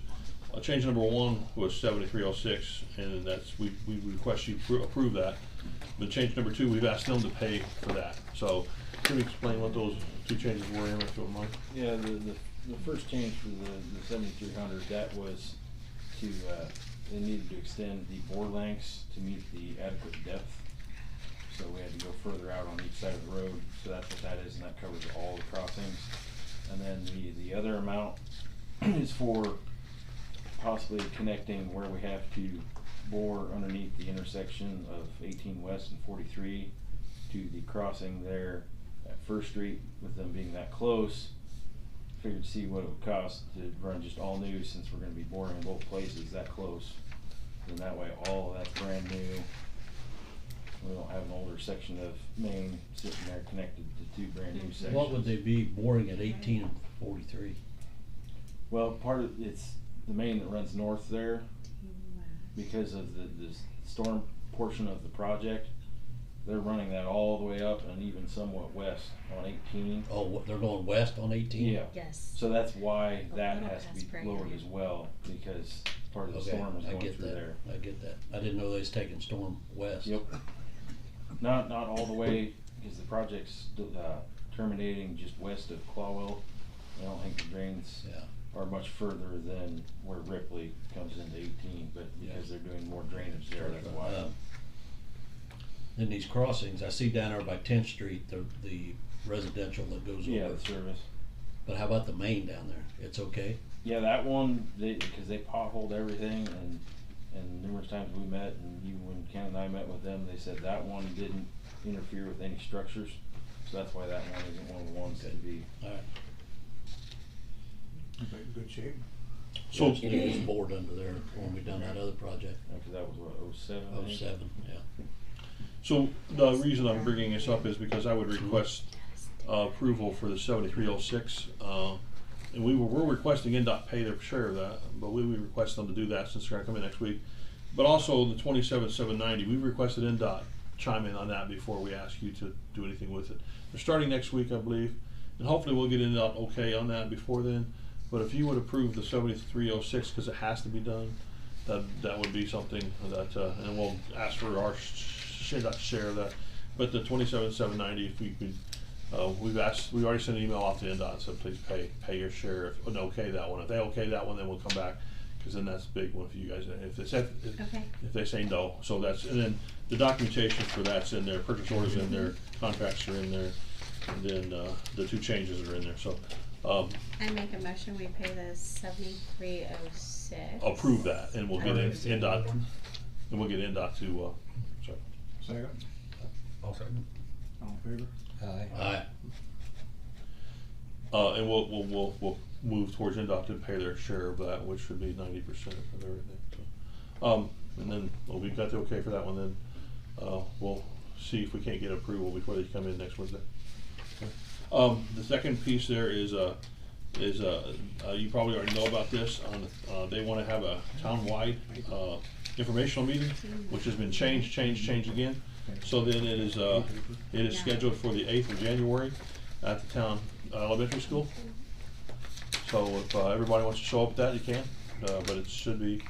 Change number one was 7306, and that's we request you approve that. But change number two, we've asked them to pay for that. So can we explain what those two changes were, Aaron, if you don't mind? Yeah, the first change for the 7300, that was to they needed to extend the bore lengths to meet the adequate depth. So we had to go further out on each side of the road. So that's what that is, and that covers all the crossings. And then the other amount is for possibly connecting where we have to bore underneath the intersection of 18 West and 43 to the crossing there at First Street. With them being that close, figured to see what it would cost to run just all new, since we're going to be boring in both places that close. And that way all of that's brand new. We don't have an older section of main sitting there connected to two brand new sections. What would they be boring at 18 and 43? Well, part of it's the main that runs north there, because of the storm portion of the project. They're running that all the way up and even somewhat west on 18. Oh, they're going west on 18? Yeah. Yes. So that's why that little has to past be Prairie. lowered as well, because part of the Okay, storm is I going get through that. there. I get that. I didn't know they was taking storm west. Yep. Not all the way, because the project's terminating just west of Clawell. I don't think the drains Yeah. are much further than where Ripley comes into 18, but because they're doing more drainage there, that's why. In these crossings, I see down there by 10th Street, the residential that goes Yeah, over. the service. But how about the main down there? It's okay? Yeah, that one, because they potholed everything, and numerous times we met, and even when Ken and I met with them, they said that one didn't interfere with any structures, so that's why that one isn't one of the ones to be. All right. Good shape. So It was bored under there when we done that other project. Because that was what, 07? I think? 07, yeah. So the reason I'm bringing this up is because I would request approval for the 7306. And we're requesting NDOT pay their share of that, but we would request them to do that since they're gonna come in next week. But also the 27790, we requested NDOT chime in on that before we ask you to do anything with it. They're starting next week, I believe, and hopefully we'll get into okay on that before then. But if you would approve the 7306, because it has to be done, that would be something that, and we'll ask for our share of that. But the 27,790, if we could, we already sent an email off to NDOT and said please pay your share and okay that one. If they okay that one, then we'll come back, because then that's a big one for you guys. If they say no, so that's, and then the documentation for that's in there, purchase orders in there, contracts are in there, and then the 2 changes are in there. So I make a motion, we pay the 7306. approve that, and we'll get NDOT, and we'll get NDOT to sorry. Second, I'll second. all in favor? Aye. And we'll move towards NDOT to pay their share of that, which should be 90% of everything. So, and then we got the okay for that one. Then we'll see if we can't get approval before they come in next Wednesday. Okay. The second piece there is you probably already know about this. They want to have a town-wide informational meeting, which has been changed again. So then it is scheduled for the 8th of January at the town elementary school. So if everybody wants to show up at that, you can. But it should be.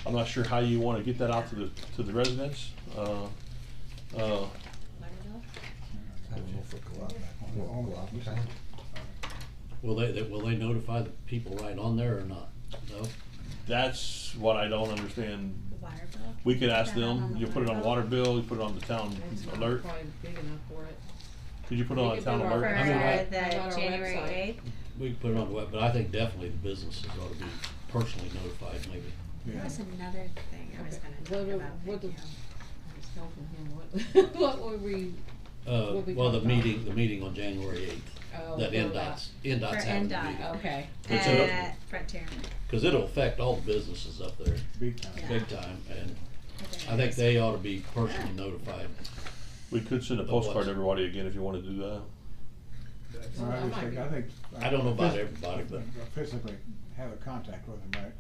I'm not sure how you want to get that out to the residents. Will they notify the people right on there or not? No? That's what I don't understand. The water bill? We could ask Put that them, on the you put it on the water bill, you put it on the town It's not alert. probably big enough for it. Could you put it on We the could town do it For alert? I mean, I- the our January website. 8th? We can put it on the web, but I think definitely the businesses ought to be personally notified, maybe. That was another thing I was Okay. gonna talk about. What Thank do- you. I was helping him, what would we? What we Well, talked the about? meeting on January 8th, Oh, that for NDOT's For having the NDOT, meeting. Okay. Which it'll- At Frontier. Cause it'll affect all the businesses up there, Big time. Yeah. big time, and I think they ought to be personally notified. We could send a postcard to everybody again if you want to do that. Well, I just think, I don't know about everybody, but physically have a contact with them, right?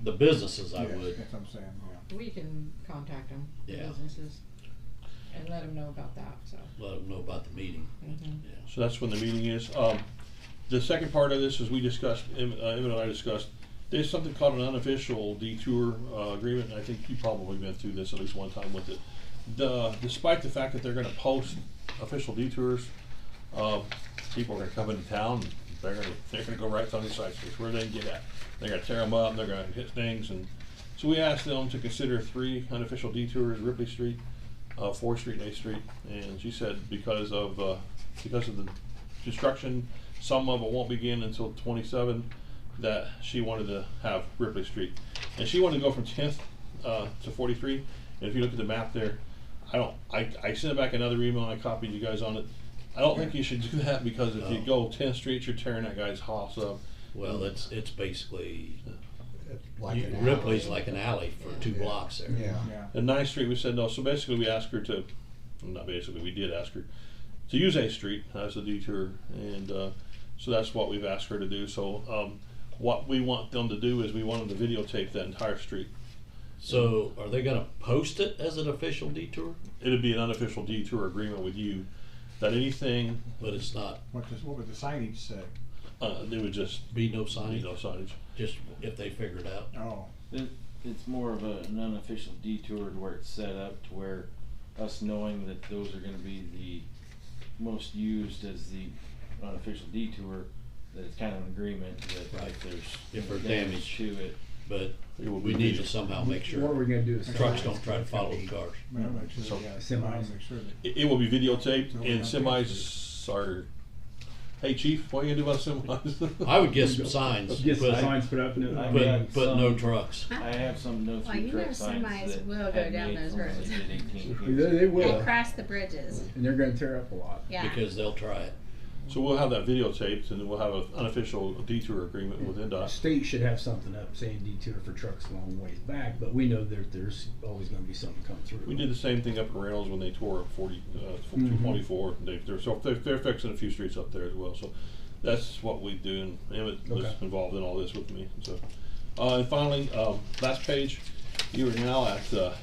the businesses I Yes, would. that's what I'm saying, yeah. We can contact them, the Yeah. businesses, and let them know about that, so. Let them know about the meeting. Mhm. Yeah. So that's when the meeting is. The second part of this is we discussed, Emmett and I discussed, there's something called an unofficial detour agreement, and I think you probably been through this at least one time with it. Despite the fact that they're gonna post official detours, people are gonna come into town, and they're gonna go right on these side streets where they can get at. They're gonna tear them up, and they're gonna hit things, and so we asked them to consider 3 unofficial detours: Ripley Street, 4th Street, and 8th Street. And she said because of the construction, some of it won't begin until 27. That she wanted to have Ripley Street, and she wanted to go from 10th to 43. And if you look at the map there, I sent back another email. I copied you guys on it. I don't think you should do that, because if you go 10th Street, you're tearing that guy's house up. Well, it's basically, Like an Ripley's alley. like an alley for 2 Yeah. blocks there. Yeah. Yeah. And 9th Street, we said no. So basically, we asked her to, not basically, we did ask her to use 8th Street as a detour, and so that's what we've asked her to do. So what we want them to do is we want them to videotape that entire street. So are they gonna post it as an official detour? It'd be an unofficial detour agreement with you that anything, But it's not, What would the signage say? they would just be no be signage, no signage. just if they figure it out. Oh, It's more of an unofficial detour to where it's set up to where us knowing that those are gonna be the most used as the unofficial detour, that it's kind of an agreement that Right. if there's damage. to it. But It will we be need to video. somehow make What are we sure gonna do to trucks semis? don't try to follow the cars. well, make sure, So- yeah, Semis. make sure that. It will be videotaped, No, and not semis are. Hey, Chief, what are you gonna do about semis? I would get some signs, Get some put, signs put up in it. I put, mean, put no some- trucks. I have some no Well, through you know truck signs semis that will go had down made those from when roads. they did 18 They, years they ago. will, And cross the bridges. and they're gonna tear up a lot. Yeah. Because they'll try it. So we'll have that videotaped, and then we'll have an unofficial detour agreement with The NDOT. state should have something up saying detour for trucks a long ways back, but we know that there's always gonna be something coming through. We did the same thing up in Reynolds when they tore up 224. They're fixing a few streets up there as well. So that's what we do, and Emmett was Okay. involved in all this with me. So, and finally, last page, you are now at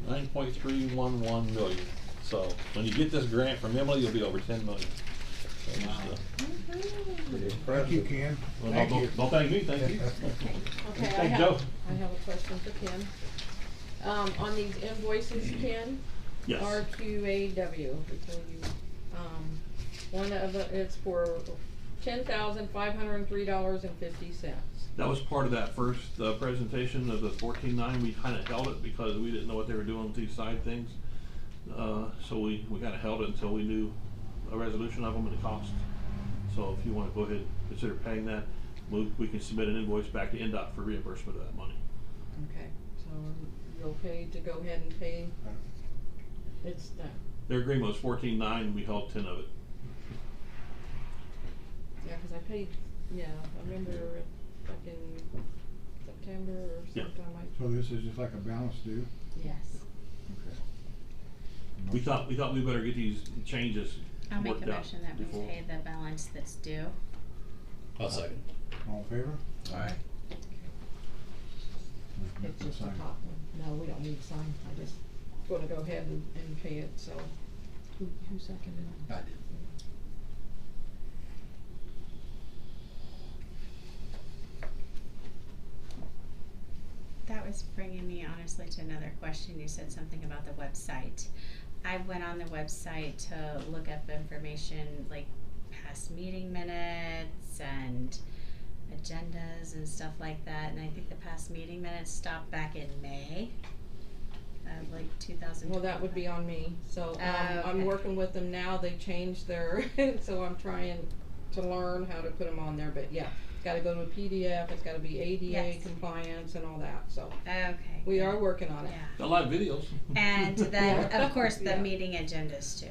9.311 million. So when you get this grant from Emily, you'll be over 10 million. So just, Pretty Thank you, impressive. Ken. well, Thank you. don't thank me, thank you. Okay, Thank Joe. I have a question for Ken. On these invoices, Ken, Yes. RQAW, before you, one of it is for $10,503.50. That was part of that first presentation of the 14.9. We kind of held it because we didn't know what they were doing with these side things. So we kind of held it until we knew a resolution of them and the cost. So if you want to go ahead and consider paying that, we can submit an invoice back to NDOT for reimbursement of that money. Okay, so you're okay to go ahead and pay? It's done. Their agreement was 14.9. We held 10 of it. Yeah, 'cause I paid, I remember back in September or Yeah. sometime So this is just like a balance due? Yes. We thought we better get these changes I'll make worked a out motion that we before. pay the balance that's due. I'll second. All in favor? Aye. It's just a Sign. top one. No, we don't need to sign. I just gonna go ahead and pay it, so. Who seconded it? I did. That was bringing me honestly to another question. You said something about the website. I went on the website to look up information like past meeting minutes and agendas and stuff like that, and I think the past meeting minutes stopped back in May of like 2000. Well, that would be on me, so, Okay. I'm working with them now, they changed their, so I'm trying to learn how to put them on there, but yeah, it's gotta go to a PDF, it's gotta be ADA Yes. compliance and all that, so. Okay. We good. are working on it. Yeah. Got a lot of videos. And then, Yeah. of course, the Yeah. meeting agendas too.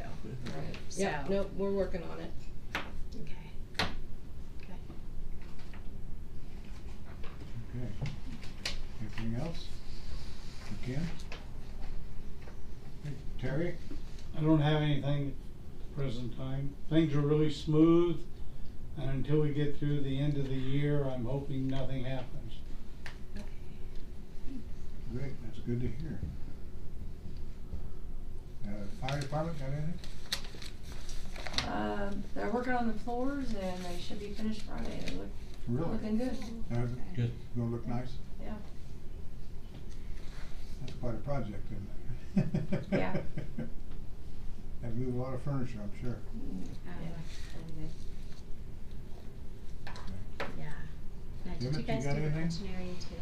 Right, So- yeah, nope, we're working on it. Okay. Okay. Okay. Anything else? You Ken? Okay, Terry? I don't have anything at the present time. Things are really smooth, and until we get through the end of the year, I'm hoping nothing happens. Great, that's good to hear. Fire department, got anything? They're working on the floors and they should be finished Friday. They look Really? looking good. Good. Gonna look nice? Yeah. That's quite a project, isn't it? Yeah. Have moved a lot of furniture, I'm sure. Yeah. Now, did Emmett, you guys you got do the anything? pension area too?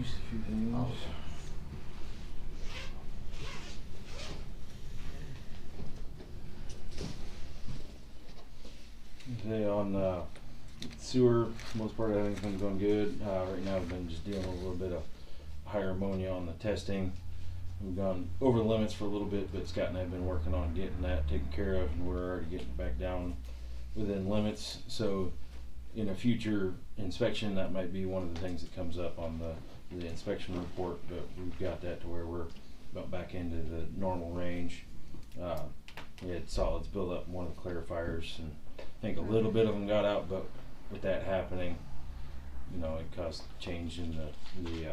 Just a few things. Oh. Okay, on sewer, most part everything's been going good. Right now we've been just dealing with a little bit of higher ammonia on the testing. We've gone over the limits for a little bit, but Scott and I have been working on getting that taken care of, and we're already getting it back down within limits. So in a future inspection, that might be one of the things that comes up on the inspection report, but we've got that to where we're about back into the normal range. We had solids build up in one of the clarifiers, and I think a little bit of them got out, but with that happening, you know, it caused change in the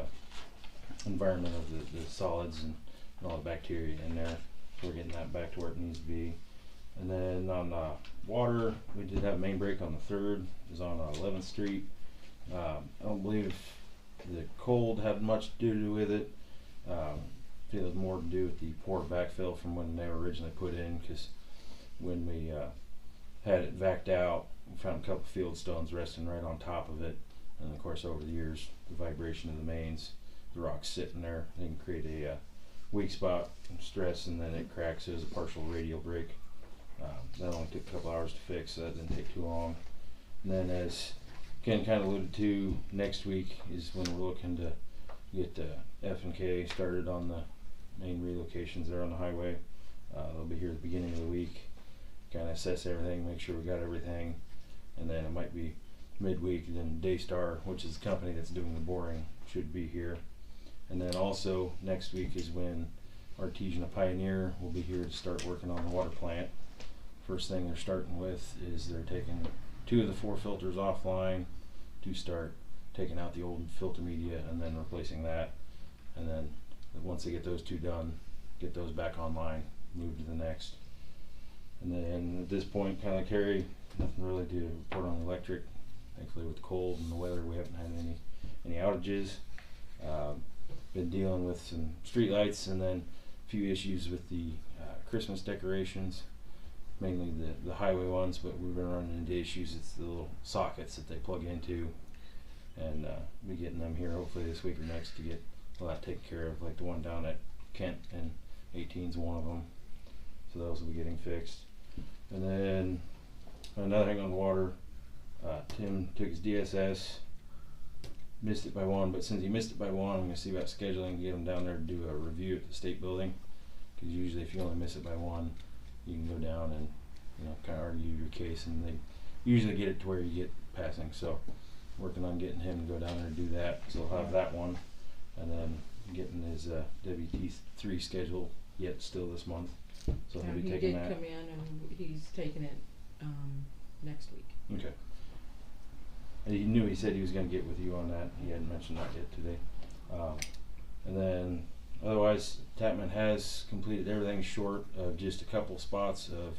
environment of the solids and all the bacteria in there. So we're getting that back to where it needs to be. And then on water, we did have a main break on the 3rd. It was on 11th Street. I don't believe the cold had much to do with it. I feel it was more to do with the poor backfill from when they were originally put in, because when we had it vacked out, we found a couple field stones resting right on top of it. And of course, over the years, the vibration of the mains, the rocks sitting there, they can create a weak spot and stress, and then it cracks. It was a partial radial break. That only took a couple hours to fix, so that didn't take too long. And then, as Ken kind of alluded to, next week is when we're looking to get F&K started on the main relocations there on the highway. They'll be here at the beginning of the week, kind of assess everything, make sure we got everything, and then it might be midweek. Then Daystar, which is the company that's doing the boring, should be here. And then also next week is when Artesian Pioneer will be here to start working on the water plant. First thing they're starting with is they're taking 2 of the 4 filters offline to start taking out the old filter media and then replacing that. And then once they get those two done, get those back online, move to the next. And then at this point, kind of like Harry, nothing really to report on electric. Thankfully, with the cold and the weather, we haven't had any outages. Been dealing with some street lights, and then a few issues with the Christmas decorations, mainly the highway ones, but we've been running into issues. It's the little sockets that they plug into, and be getting them here hopefully this week or next to get a lot taken care of, like the one down at Kent and 18's one of them. So those will be getting fixed. And then another thing on water, Tim took his DSS, missed it by one, but since he missed it by one, I'm going to see about scheduling to get him down there to do a review at the state building, because usually if you only miss it by one, you can go down and kind of argue your case, and they usually get it to where you get passing. So working on getting him to go down there and do that, so he'll have that one, and then getting his WT3 schedule yet still this month, so he'll be he taking did that. come in and he's taking it next week. Okay. And he said he was going to get with you on that. He hadn't mentioned that yet today. And then otherwise, Tapman has completed everything short of just a couple spots of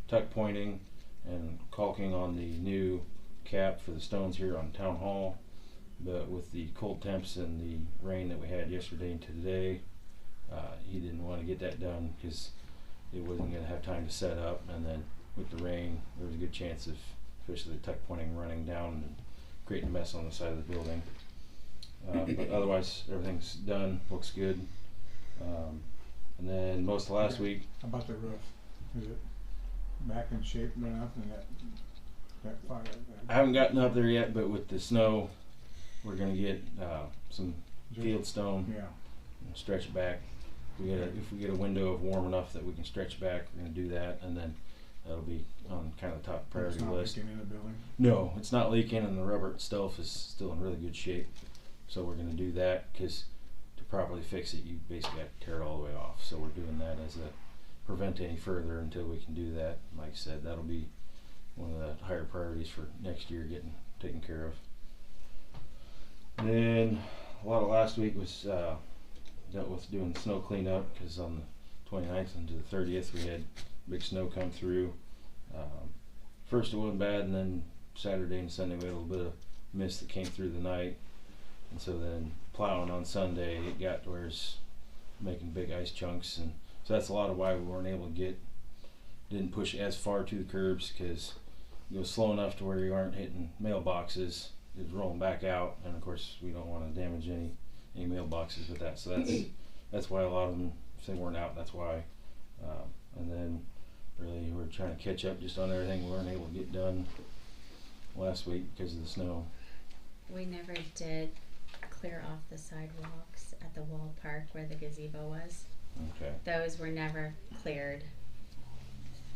tuck pointing and caulking on the new cap for the stones here on Town Hall. But with the cold temps and the rain that we had yesterday and today, he didn't want to get that done because it wasn't going to have time to set up. And then with the rain, there was a good chance of, especially the tuck pointing, running down and creating a mess on the side of the building. But otherwise, everything's done, looks good. And then most of last week. How about the roof? Is it back in shape enough and that fire? I haven't gotten up there yet, but with the snow, we're gonna get some field stone. Yeah. And stretch it back. If we get a window of warm enough that we can stretch back, we're gonna do that, and then that'll be on kind of the top priority It's not list. leaking in the building? No, it's not leaking, and the rubber itself is still in really good shape. So we're going to do that, because to properly fix it, you basically have to tear it all the way off. So we're doing that as a prevent any further until we can do that. Like I said, that'll be one of the higher priorities for next year, getting taken care of. And then a lot of last week was dealt with doing snow cleanup, because on the 29th and to the 30th we had big snow come through. First it wasn't bad, and then Saturday and Sunday we had a little bit of mist that came through the night, and so then plowing on Sunday it got to where it's making big ice chunks, and so that's a lot of why we weren't able to didn't push as far to the curbs, because it goes slow enough to where you aren't hitting mailboxes. It's rolling back out, and of course we don't want to damage any mailboxes with that, so that's why a lot of them, if they weren't out, that's why. And then really we're trying to catch up just on everything we weren't able to get done last week because of the snow. We never did clear off the sidewalks at the Wall Park where the gazebo was. Okay. Those were never cleared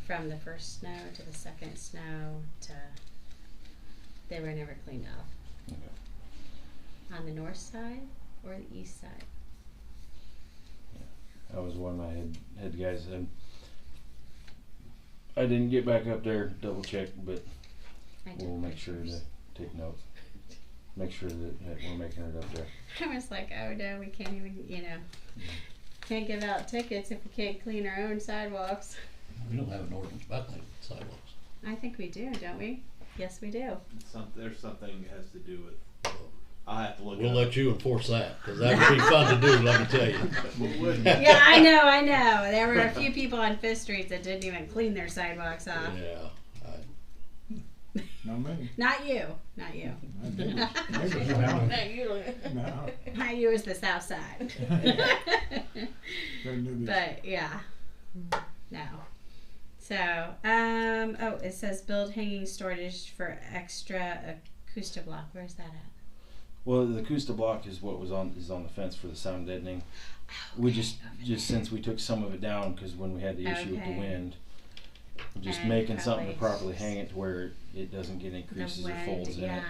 from the first snow to the second snow to, they were never cleaned off. Okay. On the north side or the east side? Yeah. That was one I had guys I didn't get back up there, double check, but we'll make sure to take notes. Make sure that we're making it up there. I was like, oh no, we can't even, can't give out tickets if we can't clean our own sidewalks. We don't have an ordinance about cleaning sidewalks. I think we do, don't we? Yes, we do. There's something that has to do with. I'll have to look. We'll let you enforce that, because that would be fun to do. Let me tell you. Yeah, I know. There were a few people on Fifth Street that didn't even clean their sidewalks off. Yeah. Not me. Not you. Not you. No. Not you is the south side. But yeah. No. So, it says build hanging storage for extra acoustic block. Where's that at? Well, the acoustic block is what is on the fence for the sound deadening. We just since we took some of it down, because when we had the issue with the wind, we're just making something to properly hang it to where it doesn't get any creases or folds in it. Yeah,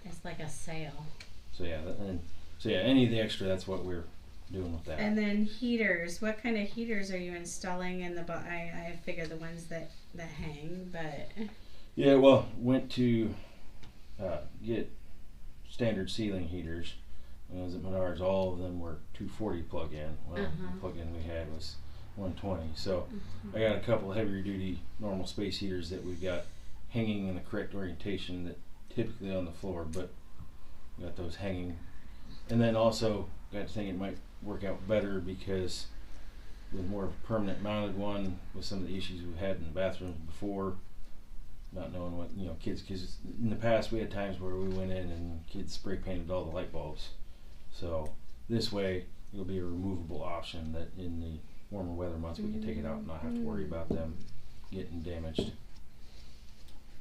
it's like a sail. So yeah, any of the extra, that's what we're doing with that. And then heaters. What kind of heaters are you installing in the? I figure the ones that hang, but. Yeah, well, went to get standard ceiling heaters, when I was at Menards, all of them were 240 plug-in. Well, the plug-in we had was 120. So I got a couple of heavier duty normal space heaters that we've got hanging in the correct orientation that typically on the floor, but we got those hanging. And then also got to think it might work out better because with more of a permanent mounted one, with some of the issues we've had in the bathrooms before, not knowing what, you know, kids, because in the past we had times where we went in and kids spray painted all the light bulbs. So this way it'll be a removable option that in the warmer weather months we can take it out and not have to worry about them getting damaged.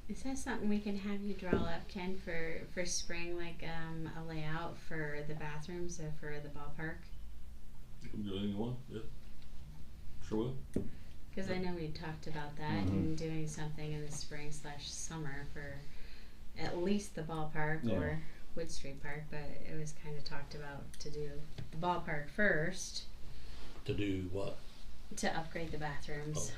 Is that something we can have you draw up, Ken, for spring, like a layout for the bathrooms or for the ballpark? You can do anything you want. Yeah. Sure will. Because I know we talked about that and doing something in the spring/summer for at least the ballpark or Wood Street Park, but it was kind of talked about to do the ballpark first. To do what? To upgrade the bathrooms.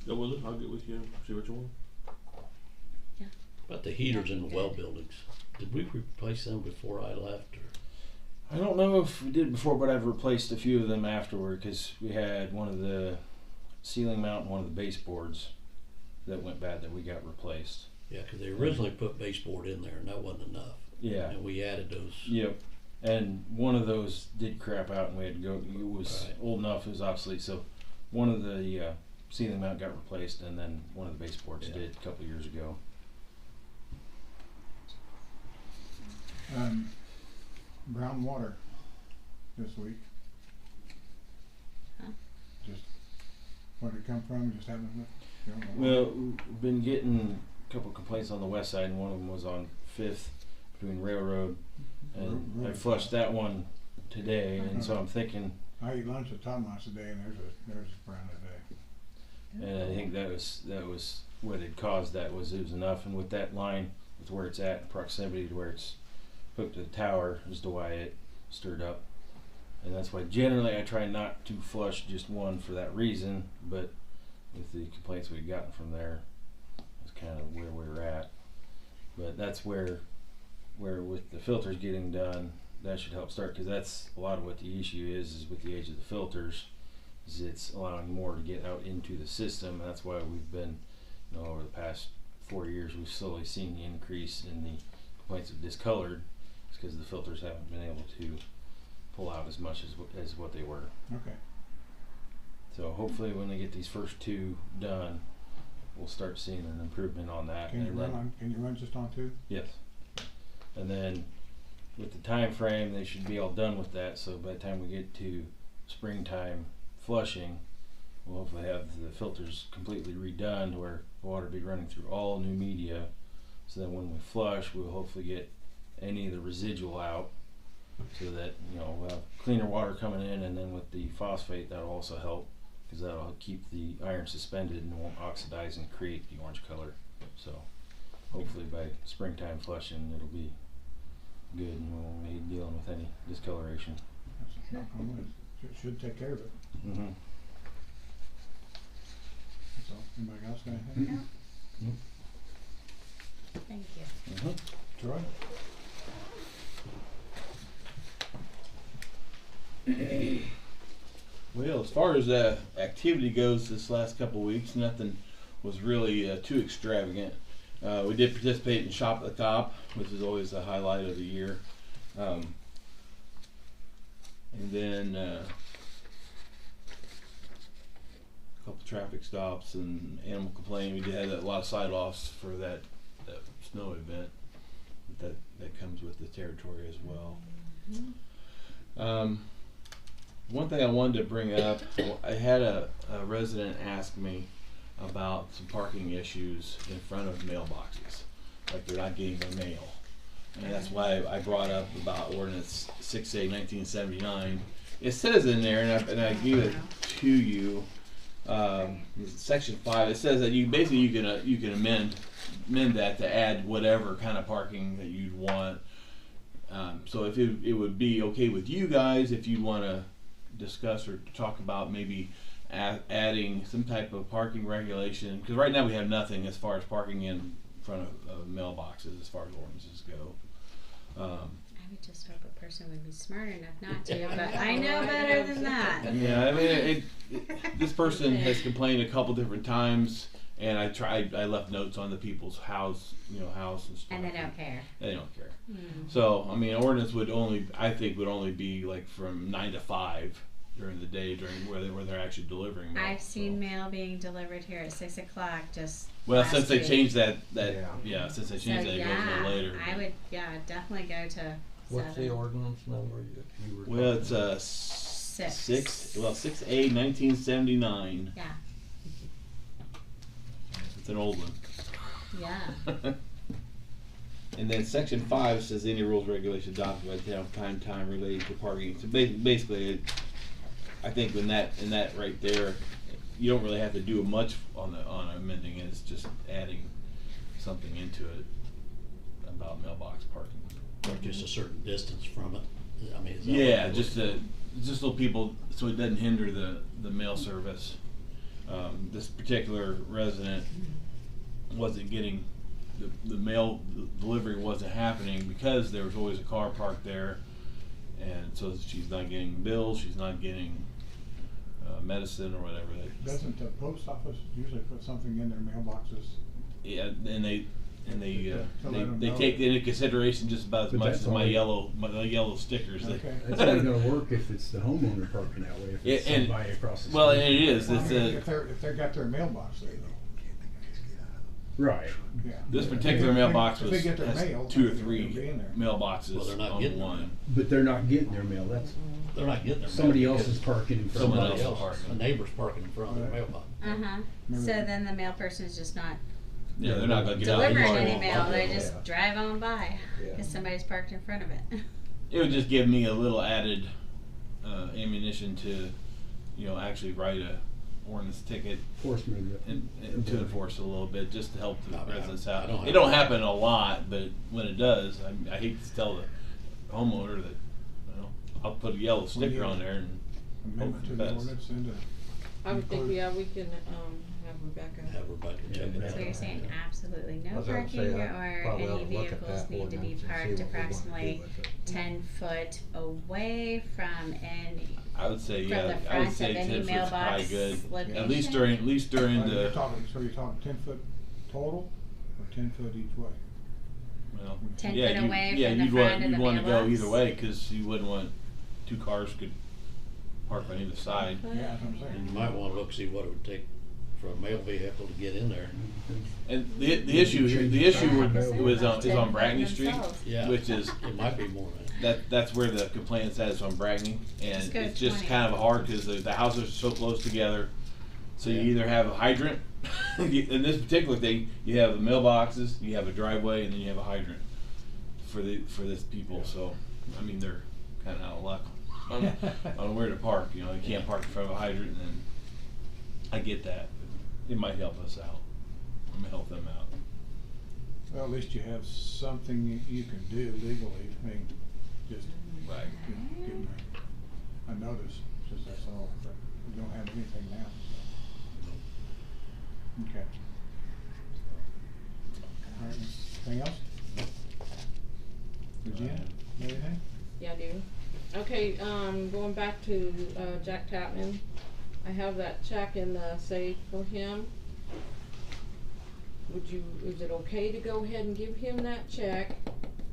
Go with it. I'll get with you. See what you want. Yeah. About the heaters in the well buildings. Did we replace them before I left? Or? I don't know if we did before, but I've replaced a few of them afterward because we had one of the ceiling mount and one of the baseboards that went bad that we got replaced. Yeah, because they originally put baseboard in there and that wasn't enough. Yeah. And we added those. Yep. And one of those did crap out and we had to go, it was old enough, it was obsolete. So one of the ceiling mount got replaced and then one of the baseboards did a couple of years ago. Brown water this week. Huh? Just where did it come from? Just happened. Well, we've been getting a couple of complaints on the west side, and one of them was on 5th between Railroad, and I flushed that one today, and so I'm thinking. I eat lunch at Thomas today, and there's a brown today. And I think that was what had caused that was it was enough, and with that line, with where it's at, proximity to where it's hooked to the tower, is to why it stirred up, and that's why generally I try not to flush just one for that reason, but with the complaints we'd gotten from there, that's kind of where we were at. But that's where with the filters getting done, that should help start, because that's a lot of what the issue is with the age of the filters, is it's allowing more to get out into the system. That's why we've been, you know, over the past 4 years, we've slowly seen the increase in the complaints of discolored. It's because the filters haven't been able to pull out as much as what they were. Okay. So hopefully when they get these first two done, we'll start seeing an improvement on that. Can you run just on 2? Yes. And then with the time frame, they should be all done with that. So by the time we get to springtime flushing, we'll hopefully have the filters completely redone to where the water will be running through all new media. So then when we flush, we'll hopefully get any of the residual out, so that, you know, we'll have cleaner water coming in, and then with the phosphate that'll also help, because that'll keep the iron suspended and won't oxidize and create the orange color. So hopefully by springtime flushing it'll be good and we won't be dealing with any discoloration. That's knock on wood. Should take care of it. Mm-hmm. That's all. Anybody else got anything? No. Thank you. Mm-hmm. Troy? Well, as far as activity goes this last couple of weeks, nothing was really too extravagant. We did participate in Shop at the Top, which is always the highlight of the year. And then a couple traffic stops and animal complaint. We did have a lot of side-offs for that snow event. That comes with the territory as well. One thing I wanted to bring up, I had a resident ask me about some parking issues in front of mailboxes, like they're not getting their mail. And that's why I brought up about ordinance 6A 1979. It says in there, and I gave it to you, section 5, it says that you can amend that to add whatever kind of parking that you'd want. So if it would be okay with you guys, if you want to discuss or talk about maybe adding some type of parking regulation, because right now we have nothing as far as parking in front of mailboxes as far as ordinances go. I would just hope a person would be smart enough not to, but I know better than that. Yeah, I mean, this person has complained a couple different times, and I left notes on the people's house and stuff. And they don't care. They don't care. Mm. So, I mean, ordinance would only be like from 9 to 5 during the day, where they're actually delivering mail. I've seen mail being delivered here at 6 o'clock just Well, last since they week. changed that, Yeah. since they changed that, it goes a little later. I would, definitely go to What's 7. the ordinance number you were? Well, it's talking 6A 1979. Yeah, It's an old one. yeah. And then section 5 says any rules, regulations adopted by the town time related to parking. So basically, I think in that right there, you don't really have to do much on amending it. It's just adding something into it about mailbox parking. Or just a certain distance from it. I mean, is that Yeah, what just so people, so it doesn't hinder the mail service. This particular resident wasn't getting the mail delivery wasn't happening because there was always a car parked there, and so she's not getting bills, she's not getting medicine or whatever. Doesn't the post office usually put something in their mailboxes? Yeah, and they To let 'em know. take into consideration just about as But much that's as my only- yellow stickers. Okay. That's only gonna work if it's the homeowner parking that way, if it's Yeah, and- somebody across the street. Well, and it is. Well, I It's mean, a, if they got their mailbox there, though. Right. Yeah. this particular If they- mailbox if they get their has mail, 2 or they'll 3 be in there. mailboxes Well, they're not on getting one. But they're not getting their mail, that's, They're not getting their somebody mail else because is parking in front Someone of somebody else is else, parking. a neighbor's parking in front of their Right. mailbox. So then the mail person's just not Yeah, they're not gonna get out. delivering and any mail, they Yeah. just drive on by, Yeah. cause somebody's parked in front of it. It would just give me a little added ammunition to, actually write a ordinance ticket enforcement. and to enforce it a little bit, just to help the I mean, residents I out. don't have- It don't happen a lot, but when it does, I hate to tell the homeowner that, I'll put a yellow sticker on there and Amendment to Hope for the the best. ordinance into. I would think, include- yeah, we can, have Rebecca. Have Rebecca check it out. So you're saying absolutely I no was gonna parking, say, I or probably ought any to look at vehicles that need to be ordinance and see parked what we want to do approximately with it. 10 foot away from any, I would say, from yeah, the I would front say of 10 any foot's probably mailbox good. location? At least during So you're the, talking 10 foot total, or 10 foot each way? well, 10 yeah, foot away yeah, from the you'd front want, of you'd the want to go mailbox? either way, cause you wouldn't want 2 cars could park on either side. Yeah, that's what I'm saying. And you might wanna look, see what it would take for a mail vehicle to get in there. And the issue is on Brackney Street, Yeah. which is, It might be more than that. that's where the complaint is at, is on Brackney, and Just go it's just 20. kind of hard, cause the houses are so close together. So you Yeah. either have a hydrant, in this particular thing, you have the mailboxes, you have a driveway, and then you have a hydrant for this people, so, I mean, they're kinda out of luck on where to park, you can't park in front of a hydrant, and I get that. It might help us out, it might help them out. Well, at least you have something you can do legally, I mean, just Right. give them a notice, just that's all, but we don't have anything now, so. Okay. All right, anything else? Virginia, anything? Yeah, I do. Okay, going back to, Jack Tapman, I have that check in the safe for him. Is it okay to go ahead and give him that check,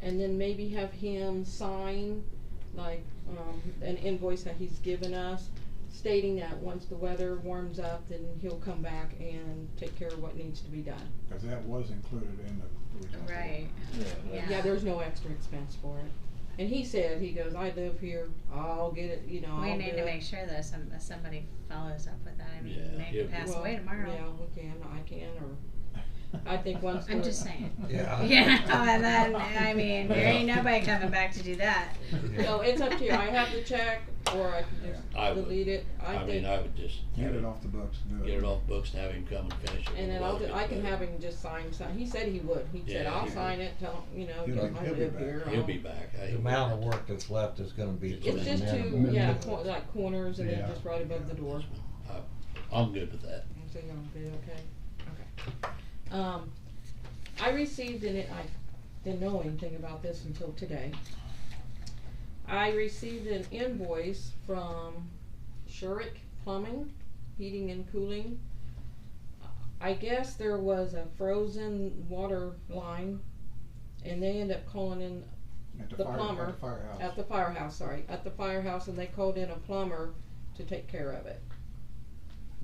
and then maybe have him sign, like, an invoice that he's given us, stating that once the weather warms up, then he'll come back and take care of what needs to be done. Cause that was included in the original. Right, yeah. Yeah, there's no extra expense for it. And he said, he goes, I live here, I'll get it, We I'll need do to it. make sure that somebody follows up with that, I mean, Yeah, maybe he'll- pass Well, away tomorrow. Yeah, we can, I can, or, I think once I'm the- just saying. Yeah. Yeah, and then, I mean, there ain't nobody coming back to do that. No, it's up to you, I have the check, or I can just I would. delete it, I I think. mean, I would just Get have it it, off the books, do it. get it off books and have him come and finish it. And then Well, I can it's have better. him just sign, he said he would, he said, Yeah, I'll he sign it, tell him, He'll tell be- him I he'll be live back. here. He'll I'll- be back. The amount of work that's left is gonna be. It's pretty just two, minimal. yeah, like corners, and then Yeah. just right above the door. I'm good with that. So you're gonna be okay? Okay. I received I didn't know anything about this until today. I received an invoice from Shurik Plumbing, Heating and Cooling. I guess there was a frozen water line, and they ended up calling in At the the fire, plumber at the firehouse. at the firehouse, at the firehouse, and they called in a plumber to take care of it.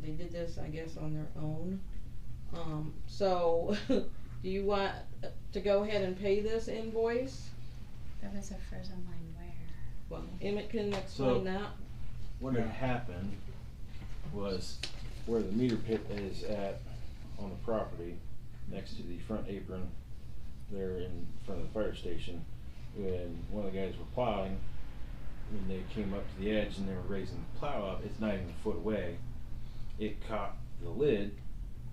They did this, I guess, on their own. So, do you want to go ahead and pay this invoice? That was a frozen line where? Well, Emmett can explain that. What had happened was where the meter pit is at on the property, next to the front apron there in front of the fire station, when one of the guys were plowing, when they came up to the edge and they were raising the plow up, it's not even a foot away. It caught the lid,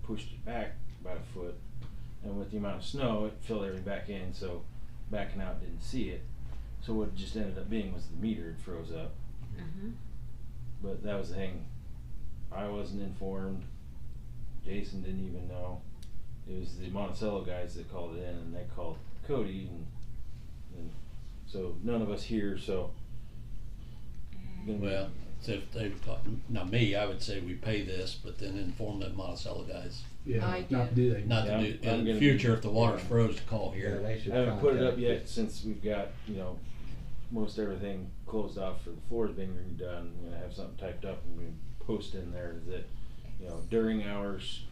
pushed it back about a foot, and with the amount of snow, it filled everything back in, so backing out didn't see it. So what it just ended up being was the meter had froze up. But that was the thing. I wasn't informed. Jason didn't even know. It was the Monticello guys that called it in, and they called Cody, and so none of us here. So Well, so if they, not me, I would say we pay this, but then inform the Monticello guys. Yeah, I not to do that. Not Yeah, to do, I'm in the gonna future, be- if the water's yeah. froze, to call Yeah, here. they should I haven't put it up contact yet it. since we've got, most everything closed off for the floors being redone. I'm gonna have something typed up and we post in there that, during hours,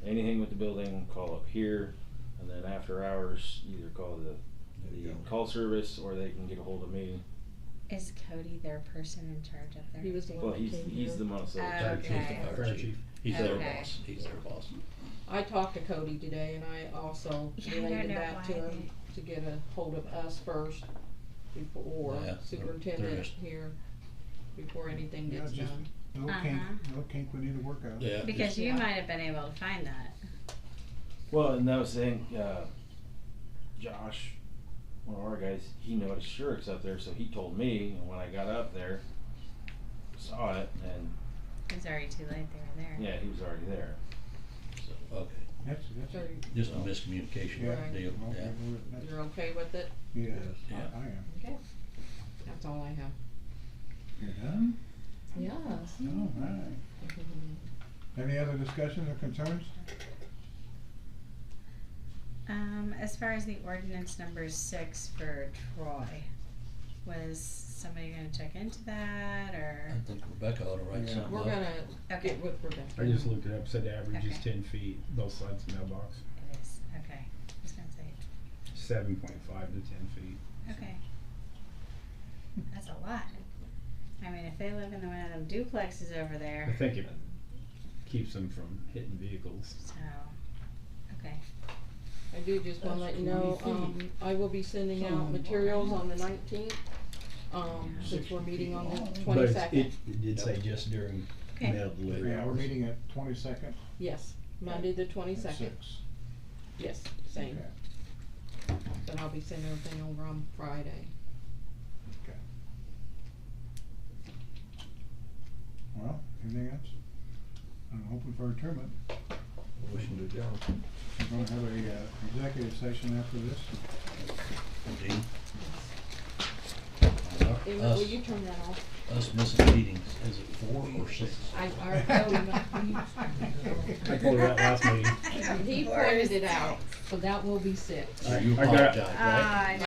anything with the building, call up here, and then after hours, either call the call service or they can get a hold of me. Is Cody their person in charge up there? He was the one Well, that he's came he's here. the Monticello Oh, chief. He's the okay. fire Fire chief. chief. He's their Okay. boss. He's their boss. I talked to Cody today, and I also Yeah, I don't related know that to why him to get a hold of us first before Yeah, superintendent there is. here, before anything Yeah, gets just done. no kink we need to work out. Yeah. Because you Yeah. might have been able to find that. Well, and that was the thing, Josh, one of our guys, he noticed Shurik's up there, so he told me, and when I got up there, saw it, and It was already too late. They were there. yeah, he was already there. So, okay. That's So Just a miscommunication Right. deal. okay, Yeah. that's- you're okay with it? Yes, Yeah. I am. Okay. That's all I have. You're done? Yes. All right. Any other discussions or concerns? As far as the ordinance number 6 for Troy, was somebody gonna check into that, or? I think Rebecca ought to write Yeah. something We're up. gonna Okay. get with Rebecca. I just looked it up, said the average is Okay. 10 feet, both sides of the mailbox. It is, okay, I was gonna say, 7.5 to 10 feet. okay. That's a lot. I mean, if they live in one of them duplexes over I there, think it keeps them from hitting vehicles. so, okay. I do just wanna let you know, I will be sending out materials on the 19th, since we're meeting on the But 22nd. it did say just during Okay. mail delivery Yeah, we're hours. meeting at 22nd Yes, Monday the at 22nd. 6. Yes, same. Okay. But I'll be sending everything over on Friday. Okay. Well, anything else? I'm hoping for adjournment. Motion to adjourn. We're gonna have a executive session after this. Dean? Emmett, Us, will you turn that off? us missing meetings, is it 4 or 6? I already told him. I told her that last meeting. He pointed it out, so that will be 6. So you I got- apologize, right? Ah, I